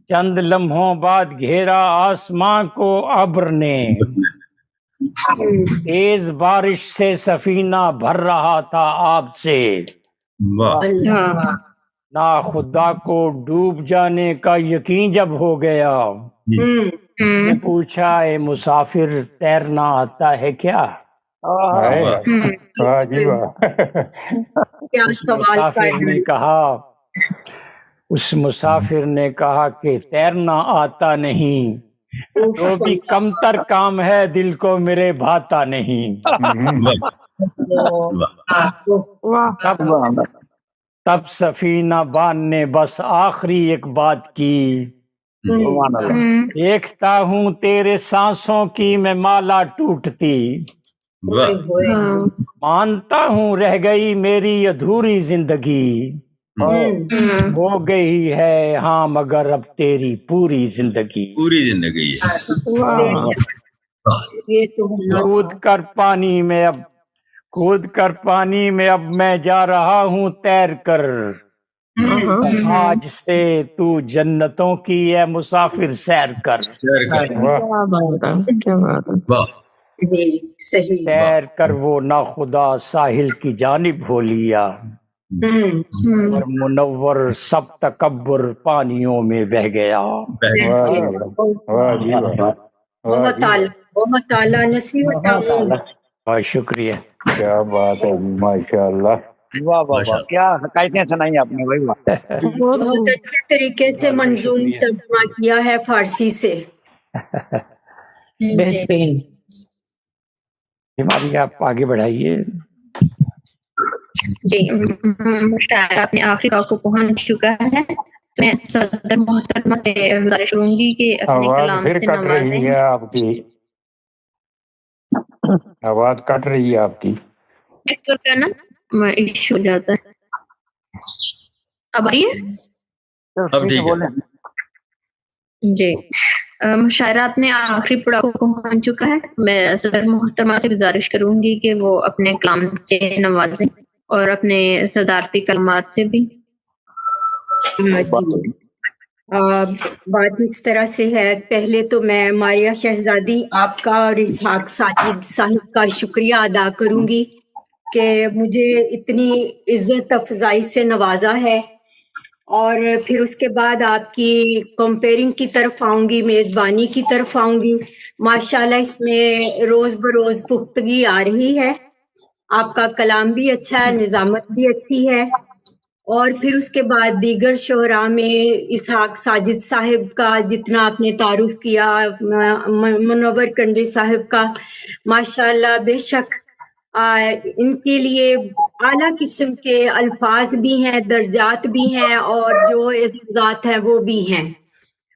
[SPEAKER 8] چند لمحوں بعد گھیرا آسماں کو ابر نے، تیز بارش سے سفینہ بھر رہا تھا آب سے، نا خدا کو ڈوب جانے کا یقین جب ہو گیا، نے پوچھا اے مسافر تیرنا آتا ہے کیا؟ اس مسافر نے کہا کہ تیرنا آتا نہیں، جو بھی کمتر کام ہے دل کو میرے بھاتا نہیں۔ تب سفینہ بان نے بس آخری ایک بات کی، دیکھتا ہوں تیرے سانسوں کی میں مالا ٹوٹتی، مانتا ہوں رہ گئی میری ادھوری زندگی، ہو گئی ہے ہاں مگر اب تیری پوری زندگی۔ کود کر پانی میں اب میں جا رہا ہوں تیر کر، آج سے تو جنتوں کی ہے مسافر سیر کر، تیر کر وہ ناخدا ساحل کی جانب ہو لیا، اور منور سب تکبر پانیوں میں بہ گیا۔
[SPEAKER 13] بہت اعلیٰ نصیحت آموز۔
[SPEAKER 8] بہت شکریہ،
[SPEAKER 4] کیا بات ہے، ماشاء اللہ،
[SPEAKER 3] واہ واہ واہ، کیا حقائقیں سنائی آپ نے بھائی، واہ،
[SPEAKER 13] بہت اچھے طریقے سے منظوم ترجمہ کیا ہے فارسی سے،
[SPEAKER 14] بہترین۔
[SPEAKER 8] ہماری آپ آگے بڑھائیے۔
[SPEAKER 5] جی مشاعرہ اپنے آخری راہ کو پہنچ چکا ہے، تو میں صدر محترمہ سے گزارش کروں گی کہ اپنے
[SPEAKER 4] آواز
[SPEAKER 5] کلام
[SPEAKER 4] پھر
[SPEAKER 5] سے
[SPEAKER 4] کٹ رہی
[SPEAKER 5] نوازیں۔
[SPEAKER 4] ہے آپ کی، آواز کٹ رہی ہے آپ کی۔
[SPEAKER 5] نیٹ ورک کا نا ایشو ہو جاتا ہے۔ اب آئیے
[SPEAKER 11] اب ٹھیک ہے۔
[SPEAKER 5] جی مشاعرہ اپنے آخری پڑاؤ کو پہنچ چکا ہے، میں صدر محترمہ سے گزارش کروں گی کہ وہ اپنے کلام سے نوازیں اور اپنے صدارتی کلمات سے بھی۔
[SPEAKER 13] جی بات اس طرح سے ہے، پہلے تو میں ماریہ شہزادی آپ کا اور اسحاق ساجد صاحب کا شکریہ ادا کروں گی کہ مجھے اتنی عزت افزائی سے نوازا ہے، اور پھر اس کے بعد آپ کی کمپیئرنگ کی طرف آؤں گی، میزبانی کی طرف آؤں گی۔ ماشاءاللہ اس میں روز بروز پختگی آ رہی ہے، آپ کا کلام بھی اچھا ہے، نظامت بھی اچھی ہے، اور پھر اس کے بعد دیگر شعراء میں اسحاق ساجد صاحب کا جتنا آپ نے تعارف کیا، منور کنڈی صاحب کا، ماشاءاللہ بے شک ان کے لیے اعلیٰ قسم کے الفاظ بھی ہیں، درجات بھی ہیں، اور جو اعزازات ہیں وہ بھی ہیں،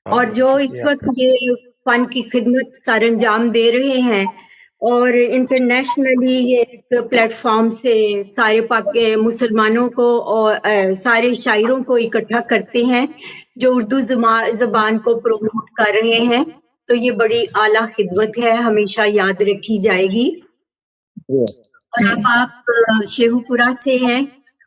[SPEAKER 13] اور جو اس وقت یہ فن کی خدمت سر انجام دے رہے ہیں، اور انٹرنیشنلی یہ ایک پلیٹ فارم سے سارے پاک کے مسلمانوں کو اور سارے شاعروں کو اکٹھا کرتے ہیں جو اردو زبان کو پروموٹ کر رہے ہیں، تو یہ بڑی اعلیٰ خدمت ہے، ہمیشہ یاد رکھی جائے گی۔ اور اب آپ شیخو پورہ سے ہیں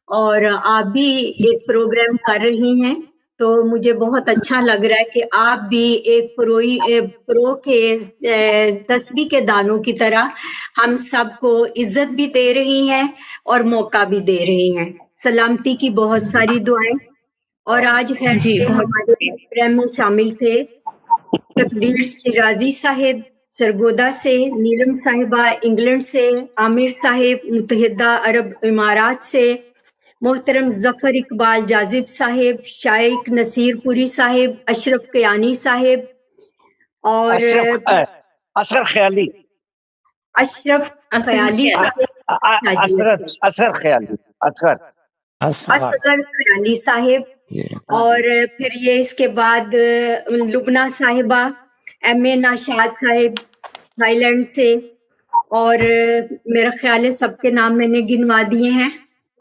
[SPEAKER 13] اور آپ بھی ایک پروگرام کر رہی ہیں، تو مجھے بہت اچھا لگ رہا ہے کہ آپ بھی ایک پرو کے تسبیح کے دانوں کی طرح ہم سب کو عزت بھی دے رہی ہیں اور موقع بھی دے رہی ہیں۔ سلامتی کی بہت ساری دعائیں، اور آج ہمارے پروگرام میں شامل تھے تقدیر شیرازی صاحب سرگودا سے، نیلم صاحبہ انگلینڈ سے، عامر صاحب متحدہ عرب امارات سے، محترم ظفر اقبال جاذب صاحب، شائق نصیر پوری صاحب، اشرف قیانی صاحب، اور
[SPEAKER 3] اصغر خیالی
[SPEAKER 13] صاحب، اور پھر یہ اس کے بعد لبنہ صاحبہ، ایم اے ناشاد صاحب تھائی لینڈ سے، اور میرا خیال ہے سب کے نام میں نے گنوا دیے ہیں،